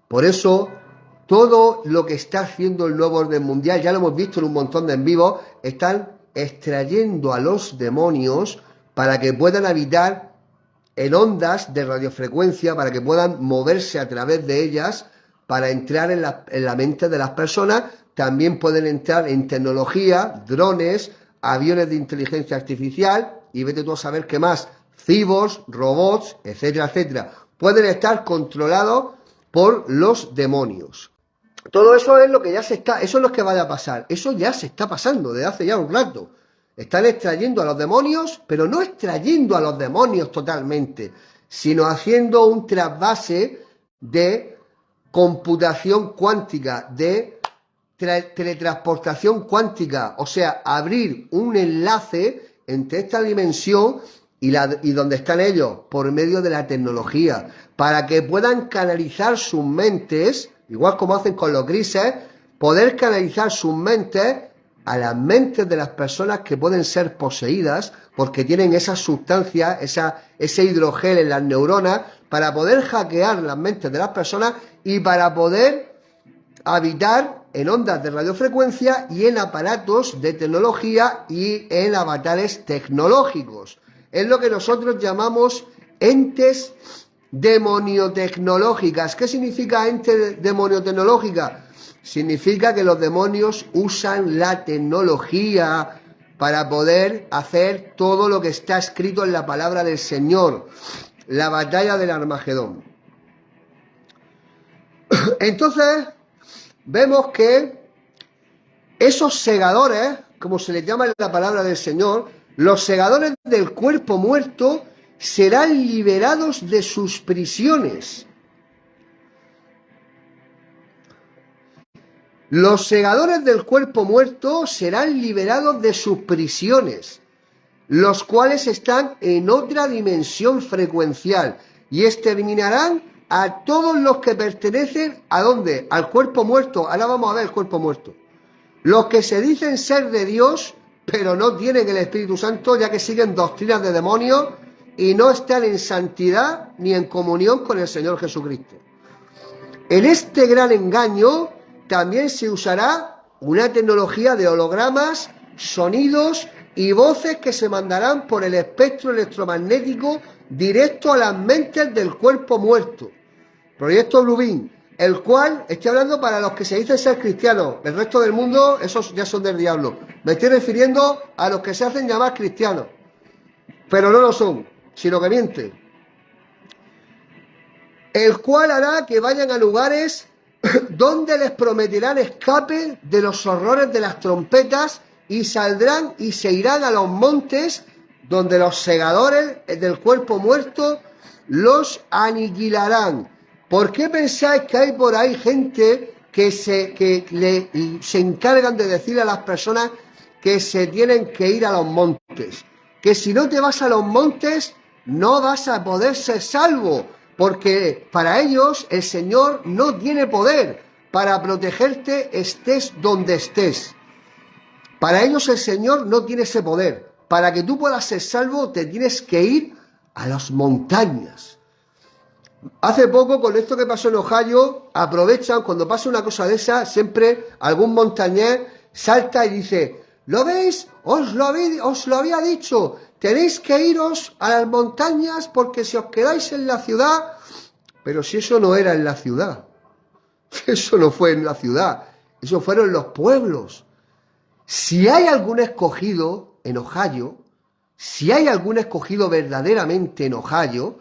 Por eso, todo lo que está haciendo el nuevo orden mundial, ya lo hemos visto en un montón de en vivo, están extrayendo a los demonios para que puedan habitar en ondas de radiofrecuencia, para que puedan moverse a través de ellas, para entrar en la mente de las personas. También pueden entrar en tecnología, drones, aviones de inteligencia artificial, y vete tú a saber qué más, cibos, robots, etcétera, etcétera. Pueden estar controlados por los demonios. Todo eso es lo que ya se está, eso no es que vaya a pasar, eso ya se está pasando desde hace ya un rato. Están extrayendo a los demonios, pero no extrayendo a los demonios totalmente, sino haciendo un trasvase de computación cuántica, de teletransportación cuántica, o sea, abrir un enlace entre esta dimensión y donde están ellos, por medio de la tecnología, para que puedan canalizar sus mentes, igual como hacen con los grises, poder canalizar sus mentes a las mentes de las personas que pueden ser poseídas porque tienen esa sustancia, ese hidrogel en las neuronas, para poder hackear las mentes de las personas y para poder habitar en ondas de radiofrecuencia y en aparatos de tecnología y en avatares tecnológicos. Es lo que nosotros llamamos entes demoniotecnológicas. ¿Qué significa ente demoniotecnológica? Significa que los demonios usan la tecnología para poder hacer todo lo que está escrito en la palabra del Señor, la batalla del Armagedón. Entonces, vemos que esos segadores, como se les llama en la palabra del Señor, los segadores del cuerpo muerto serán liberados de sus prisiones. Los segadores del cuerpo muerto serán liberados de sus prisiones, los cuales están en otra dimensión frecuencial, y exterminarán a todos los que pertenecen, ¿a dónde? Al cuerpo muerto. Ahora vamos a ver el cuerpo muerto. Los que se dicen ser de Dios, pero no tienen el Espíritu Santo, ya que siguen doctrinas de demonios y no están en santidad ni en comunión con el Señor Jesucristo. En este gran engaño también se usará una tecnología de hologramas, sonidos y voces que se mandarán por el espectro electromagnético directo a las mentes del cuerpo muerto. Proyecto Bluebeam, el cual estoy hablando para los que se dicen ser cristianos. El resto del mundo, esos ya son del diablo. Me estoy refiriendo a los que se hacen llamar cristianos, pero no lo son, sino que mienten. El cual hará que vayan a lugares donde les prometerán escape de los horrores de las trompetas y saldrán y se irán a los montes donde los segadores del cuerpo muerto los aniquilarán. ¿Por qué pensáis que hay por ahí gente que se encargan de decirle a las personas que se tienen que ir a los montes? Que si no te vas a los montes, no vas a poder ser salvo, porque para ellos el Señor no tiene poder para protegerte estés donde estés. Para ellos el Señor no tiene ese poder. Para que tú puedas ser salvo, te tienes que ir a las montañas. Hace poco, con esto que pasó en Ohio, aprovechan, cuando pasa una cosa de esa, siempre algún montañés salta y dice: ¿lo veis? Os lo había dicho, tenéis que iros a las montañas porque si os quedáis en la ciudad... Pero si eso no era en la ciudad, eso no fue en la ciudad, eso fueron los pueblos. Si hay algún escogido en Ohio, si hay algún escogido verdaderamente en Ohio,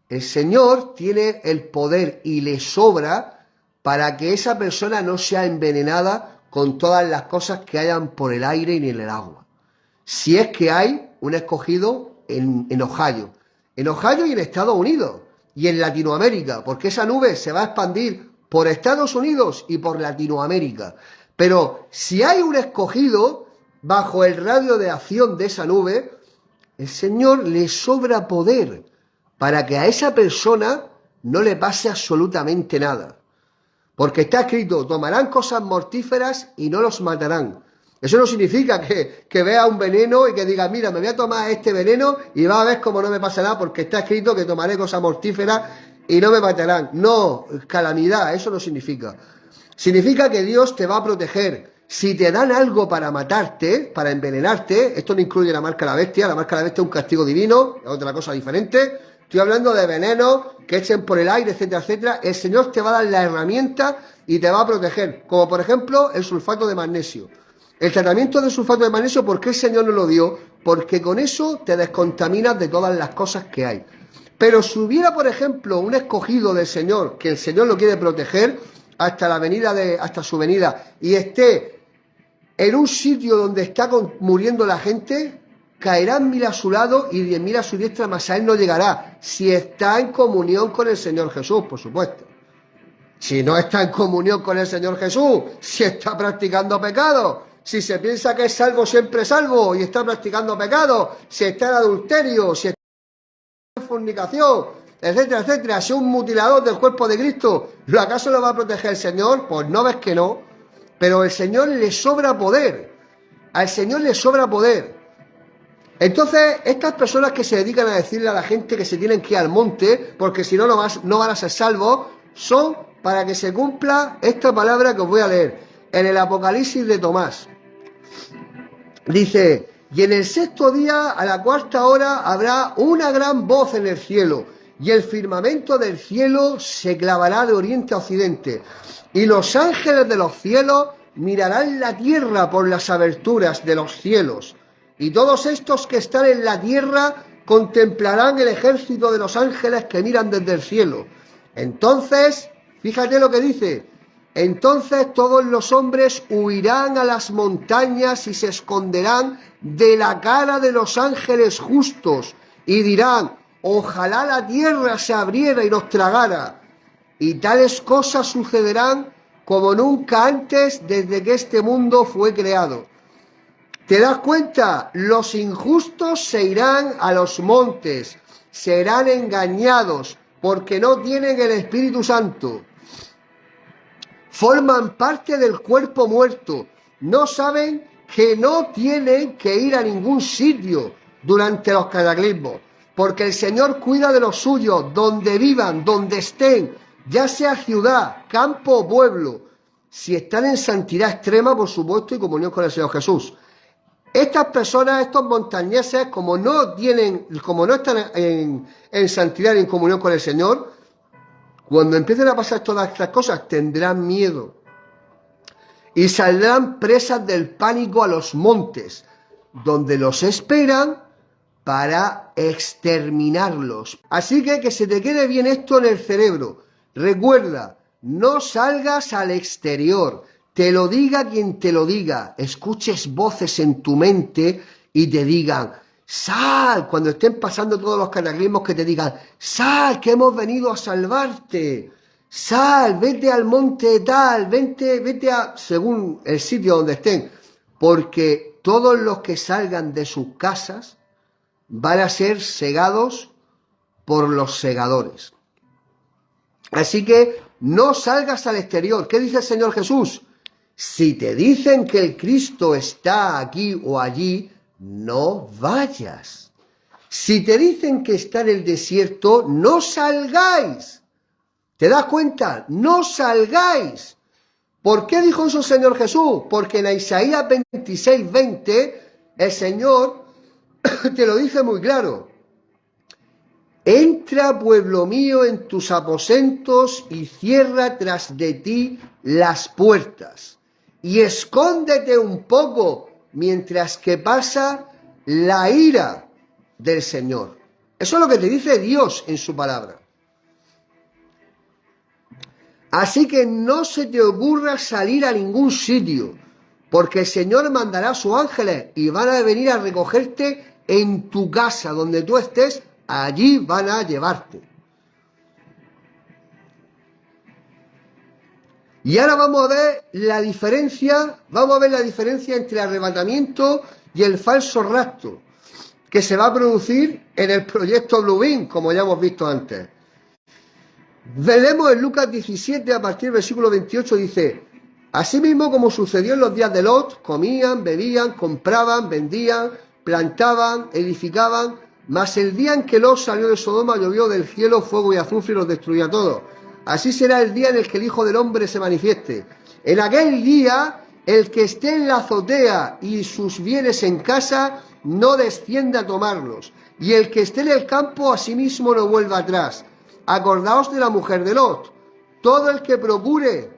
el Señor tiene el poder y le sobra para que esa persona no sea envenenada con todas las cosas que hayan por el aire y en el agua. Si es que hay un escogido en Ohio. En Ohio y en Estados Unidos y en Latinoamérica, porque esa nube se va a expandir por Estados Unidos y por Latinoamérica. Pero si hay un escogido bajo el radio de acción de esa nube, el Señor le sobra poder para que a esa persona no le pase absolutamente nada. Porque está escrito: tomarán cosas mortíferas y no los matarán. Eso no significa que vea un veneno y que diga: mira, me voy a tomar este veneno y va a ver cómo no me pasa nada, porque está escrito que tomaré cosas mortíferas y no me matarán. No, calamidad, eso no significa. Significa que Dios te va a proteger. Si te dan algo para matarte, para envenenarte, esto no incluye la marca de la bestia es un castigo divino, es otra cosa diferente. Estoy hablando de venenos que echen por el aire, etcétera, etcétera. El Señor te va a dar la herramienta y te va a proteger, como por ejemplo el sulfato de magnesio. El tratamiento del sulfato de magnesio, ¿por qué el Señor nos lo dio? Porque con eso te descontaminas de todas las cosas que hay. Pero si hubiera, por ejemplo, un escogido del Señor, que el Señor lo quiere proteger hasta su venida, y esté en un sitio donde está muriendo la gente, caerán 1000 a su lado y 10.000 a su diestra, mas a él no llegará, si está en comunión con el Señor Jesús, por supuesto. Si no está en comunión con el Señor Jesús, si está practicando pecado, si se piensa que es salvo, siempre salvo, y está practicando pecado, si está en adulterio, si está en fornicación, etcétera, etcétera, si es un mutilador del cuerpo de Cristo, ¿lo acaso lo va a proteger el Señor? Pues no, ves que no. Pero el Señor le sobra poder. Al Señor le sobra poder. Entonces, estas personas que se dedican a decirle a la gente que se tienen que ir al monte, porque si no, no van a ser salvos, son para que se cumpla esta palabra que os voy a leer en el Apocalipsis de Tomás. Dice: y en el 6.º día, a la 4.ª hora, habrá una gran voz en el cielo, y el firmamento del cielo se clavará de oriente a occidente, y los ángeles de los cielos mirarán la tierra por las aberturas de los cielos, y todos estos que están en la tierra contemplarán el ejército de los ángeles que miran desde el cielo. Entonces, fíjate lo que dice: entonces todos los hombres huirán a las montañas y se esconderán de la cara de los ángeles justos, y dirán: ojalá la tierra se abriera y nos tragara. Y tales cosas sucederán como nunca antes desde que este mundo fue creado. ¿Te das cuenta? Los injustos se irán a los montes, serán engañados porque no tienen el Espíritu Santo. Forman parte del cuerpo muerto, no saben que no tienen que ir a ningún sitio durante los cataclismos, porque el Señor cuida de los suyos, donde vivan, donde estén, ya sea ciudad, campo o pueblo, si están en santidad extrema, por supuesto, y comunión con el Señor Jesús. Estas personas, estos montañeses, como no están en santidad y en comunión con el Señor, cuando empiecen a pasar todas estas cosas, tendrán miedo y saldrán presas del pánico a los montes, donde los esperan para exterminarlos. Así que se te quede bien esto en el cerebro. Recuerda, no salgas al exterior. te lo diga quien te lo diga, escuches voces en tu mente y te digan, sal, cuando estén pasando todos los cataclismos, que te digan, sal, que hemos venido a salvarte, sal, vete al monte tal, vete a, según el sitio donde estén, porque todos los que salgan de sus casas van a ser segados por los segadores. Así que no salgas al exterior. ¿Qué dice el Señor Jesús? Si te dicen que el Cristo está aquí o allí, no vayas. Si te dicen que está en el desierto, no salgáis. ¿Te das cuenta? No salgáis. ¿Por qué dijo eso el Señor Jesús? Porque en Isaías 26:20 el Señor te lo dice muy claro. Entra, pueblo mío, en tus aposentos y cierra tras de ti las puertas. Y escóndete un poco mientras que pasa la ira del Señor. Eso es lo que te dice Dios en su palabra. Así que no se te ocurra salir a ningún sitio, porque el Señor mandará a sus ángeles y van a venir a recogerte en tu casa, donde tú estés, allí van a llevarte. Y ahora vamos a ver la diferencia entre el arrebatamiento y el falso rapto, que se va a producir en el proyecto Bluebeam, como ya hemos visto antes. Leemos en Lucas 17, a partir del versículo 28, dice: asimismo, como sucedió en los días de Lot, comían, bebían, compraban, vendían, plantaban, edificaban, mas el día en que Lot salió de Sodoma llovió del cielo fuego y azufre y los destruyó a todos. Así será el día en el que el Hijo del Hombre se manifieste. En aquel día, el que esté en la azotea y sus bienes en casa, no descienda a tomarlos. Y el que esté en el campo, asimismo no vuelva atrás. Acordaos de la mujer de Lot. Todo el que procure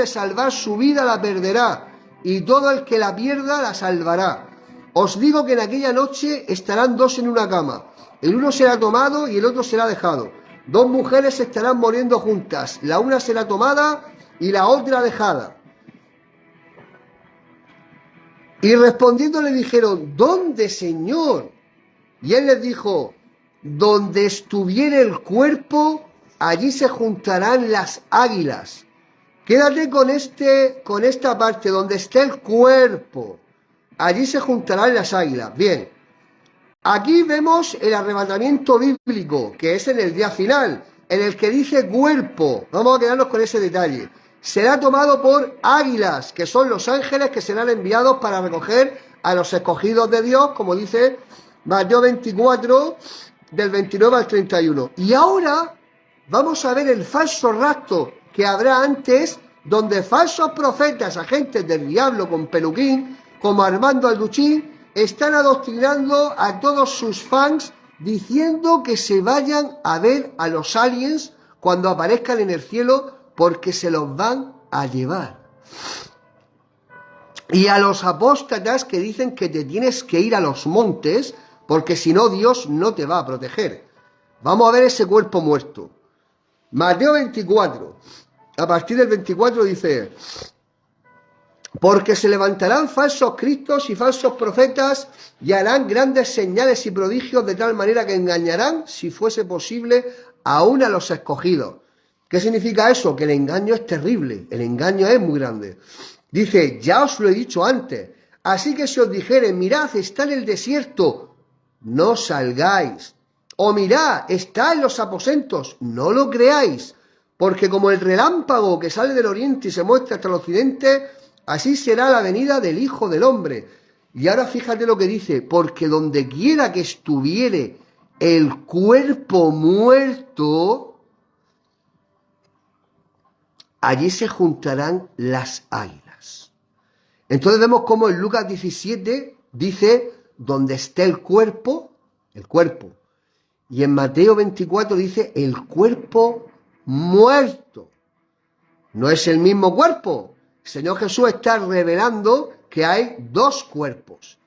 salvar su vida la perderá, y todo el que la pierda la salvará. Os digo que en aquella noche estarán dos en una cama. El uno será tomado y el otro será dejado. Dos mujeres estarán muriendo juntas. La una será tomada y la otra dejada. Y respondiendo le dijeron: ¿dónde, Señor? Y él les dijo: donde estuviere el cuerpo, allí se juntarán las águilas. Quédate con esta parte, donde esté el cuerpo, allí se juntarán las águilas. Bien, aquí vemos el arrebatamiento bíblico, que es en el día final, en el que dice cuerpo. Vamos a quedarnos con ese detalle. Será tomado por águilas, que son los ángeles que serán enviados para recoger a los escogidos de Dios, como dice Mateo 24, del 29 al 31. Y ahora vamos a ver el falso rapto que habrá antes, donde falsos profetas, agentes del diablo con peluquín, como Armando Alduchín, están adoctrinando a todos sus fans, diciendo que se vayan a ver a los aliens cuando aparezcan en el cielo, porque se los van a llevar. Y a los apóstatas que dicen que te tienes que ir a los montes, porque si no Dios no te va a proteger. Vamos a ver ese cuerpo muerto. Mateo 24, a partir del 24 dice: porque se levantarán falsos cristos y falsos profetas y harán grandes señales y prodigios, de tal manera que engañarán, si fuese posible, aún a los escogidos. ¿Qué significa eso? Que el engaño es terrible, el engaño es muy grande. Dice: ya os lo he dicho antes, así que si os dijeren, mirad, está en el desierto, no salgáis. O mirad, está en los aposentos, no lo creáis. Porque como el relámpago que sale del oriente y se muestra hasta el occidente, así será la venida del Hijo del Hombre. Y ahora fíjate lo que dice: porque donde quiera que estuviere el cuerpo muerto, allí se juntarán las águilas. Entonces vemos cómo en Lucas 17 dice: donde esté el cuerpo. Y en Mateo 24 dice: el cuerpo muerto. No es el mismo cuerpo. El Señor Jesús está revelando que hay dos cuerpos.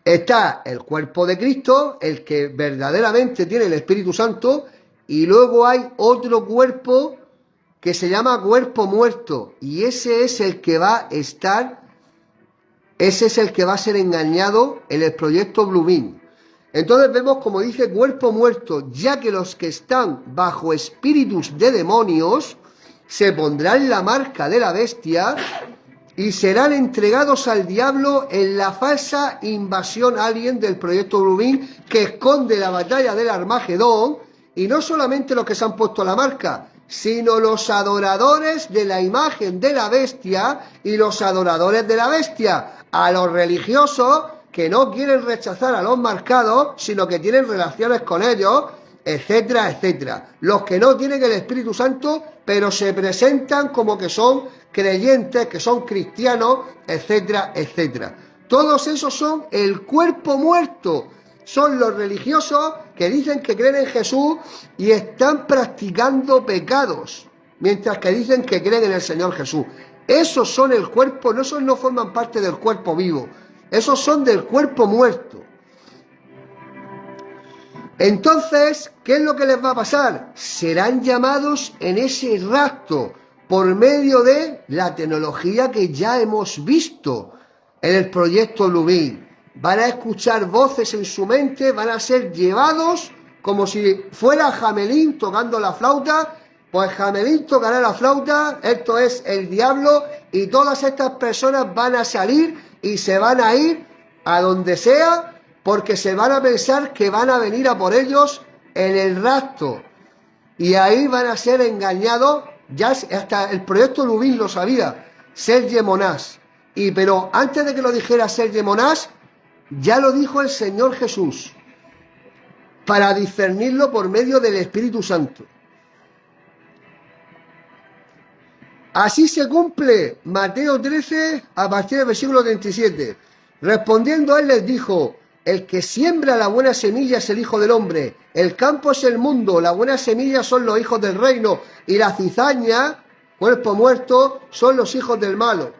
Está el cuerpo de Cristo, el que verdaderamente tiene el Espíritu Santo, y luego hay otro cuerpo que se llama cuerpo muerto, y ese es el que va a estar, ese es el que va a ser engañado en el proyecto Blue Beam. Entonces vemos como dice cuerpo muerto, ya que los que están bajo espíritus de demonios se pondrán la marca de la bestia y serán entregados al diablo en la falsa invasión alien del proyecto Blue Beam, que esconde la batalla del Armagedón, y no solamente los que se han puesto la marca, sino los adoradores de la imagen de la bestia y los adoradores de la bestia, a los religiosos que no quieren rechazar a los marcados, sino que tienen relaciones con ellos, etcétera, etcétera. Los que no tienen el Espíritu Santo, pero se presentan como que son creyentes, que son cristianos, etcétera, etcétera. Todos esos son el cuerpo muerto. Son los religiosos que dicen que creen en Jesús y están practicando pecados, mientras que dicen que creen en el Señor Jesús. Esos son el cuerpo, no, esos no forman parte del cuerpo vivo. Esos son del cuerpo muerto. Entonces, ¿qué es lo que les va a pasar? Serán llamados en ese rapto por medio de la tecnología que ya hemos visto en el proyecto Blue Beam. Van a escuchar voces en su mente, van a ser llevados como si fuera Hamelín tocando la flauta. Pues Hamelín tocará la flauta, esto es el diablo, y todas estas personas van a salir y se van a ir a donde sea, porque se van a pensar que van a venir a por ellos en el rapto. Y ahí van a ser engañados. Ya hasta el proyecto Blue Beam lo sabía, Serge Monás. Pero antes de que lo dijera Serge Monás, ya lo dijo el Señor Jesús, para discernirlo por medio del Espíritu Santo. Así se cumple Mateo 13 a partir del versículo 37. Respondiendo él les dijo: el que siembra la buena semilla es el Hijo del Hombre, el campo es el mundo, la buena semilla son los hijos del reino, y la cizaña, cuerpo muerto, son los hijos del malo.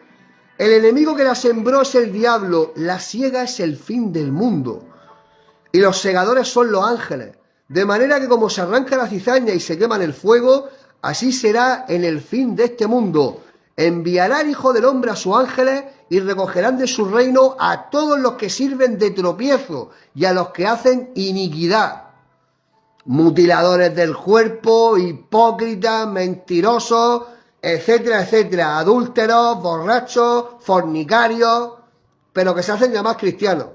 El enemigo que la sembró es el diablo, la siega es el fin del mundo, y los segadores son los ángeles. De manera que como se arranca la cizaña y se quema en el fuego, así será en el fin de este mundo. Enviará el Hijo del Hombre a sus ángeles y recogerán de su reino a todos los que sirven de tropiezo y a los que hacen iniquidad. Mutiladores del cuerpo, hipócritas, mentirosos, etcétera, etcétera. Adúlteros, borrachos, fornicarios, pero que se hacen llamar cristianos.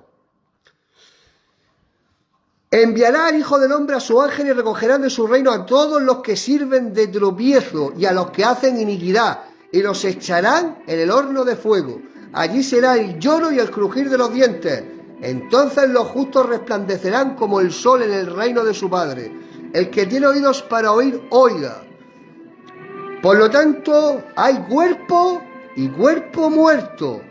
Enviará al Hijo del Hombre a su ángel y recogerán de su reino a todos los que sirven de tropiezo y a los que hacen iniquidad, y los echarán en el horno de fuego. Allí será el lloro y el crujir de los dientes. Entonces los justos resplandecerán como el sol en el reino de su Padre. El que tiene oídos para oír, oiga. Por lo tanto, hay cuerpo y cuerpo muerto.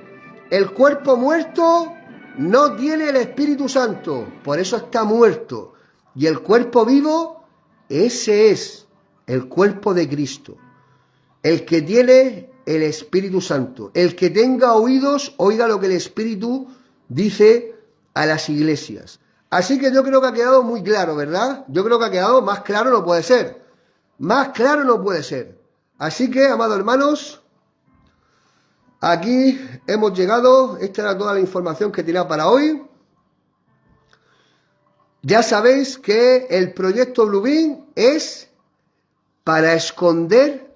El cuerpo muerto no tiene el Espíritu Santo, por eso está muerto. Y el cuerpo vivo, ese es el cuerpo de Cristo. El que tiene el Espíritu Santo. El que tenga oídos, oiga lo que el Espíritu dice a las iglesias. Así que yo creo que ha quedado muy claro, ¿verdad? Yo creo que ha quedado más claro no puede ser. Más claro no puede ser. Así que, amados hermanos, aquí hemos llegado. Esta era toda la información que tenía para hoy. Ya sabéis que el proyecto Blue Beam es para esconder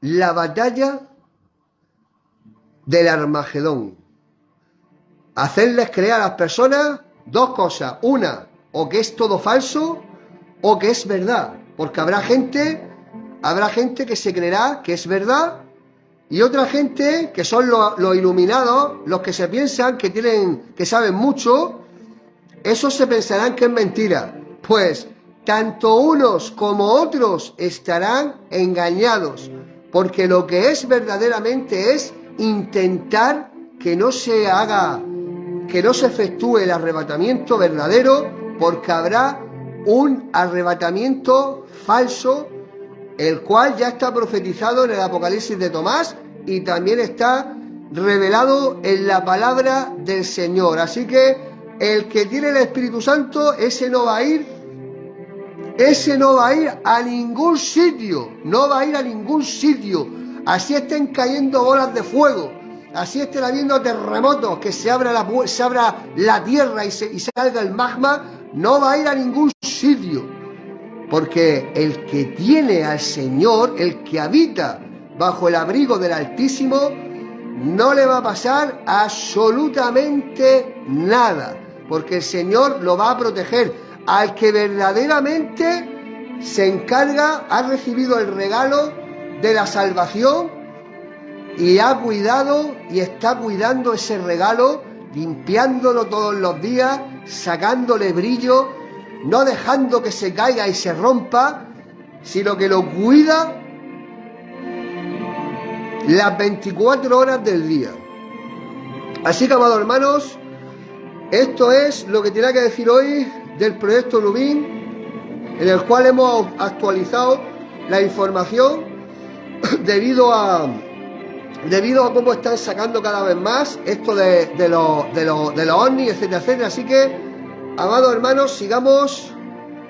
la batalla del Armagedón. Hacerles creer a las personas dos cosas. Una, o que es todo falso, o que es verdad. Porque habrá gente que se creerá que es verdad, y otra gente que son los iluminados, los que se piensan que saben mucho, esos se pensarán que es mentira. Pues tanto unos como otros estarán engañados, porque lo que es verdaderamente es intentar que no se efectúe el arrebatamiento verdadero, porque habrá un arrebatamiento falso, el cual ya está profetizado en el Apocalipsis de Tomás y también está revelado en la palabra del Señor. Así que el que tiene el Espíritu Santo, ese no va a ir ese no va a ir a ningún sitio, no va a ir a ningún sitio. Así estén cayendo bolas de fuego, así estén habiendo terremotos, que se abra la tierra y salga el magma, no va a ir a ningún sitio. Porque el que tiene al Señor, el que habita bajo el abrigo del Altísimo, no le va a pasar absolutamente nada, porque el Señor lo va a proteger. Al que verdaderamente se encarga, ha recibido el regalo de la salvación y ha cuidado y está cuidando ese regalo, limpiándolo todos los días, sacándole brillo, no dejando que se caiga y se rompa, sino que lo cuida las 24 horas del día. Así que, amados hermanos, esto es lo que tenía que decir hoy del proyecto Lubin, en el cual hemos actualizado la información debido a cómo están sacando cada vez más esto de los ovnis, etcétera, etcétera. Así que, amados hermanos, sigamos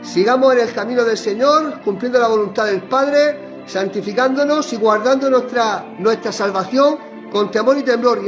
en el camino del Señor, cumpliendo la voluntad del Padre, santificándonos y guardando nuestra salvación con temor y temblor.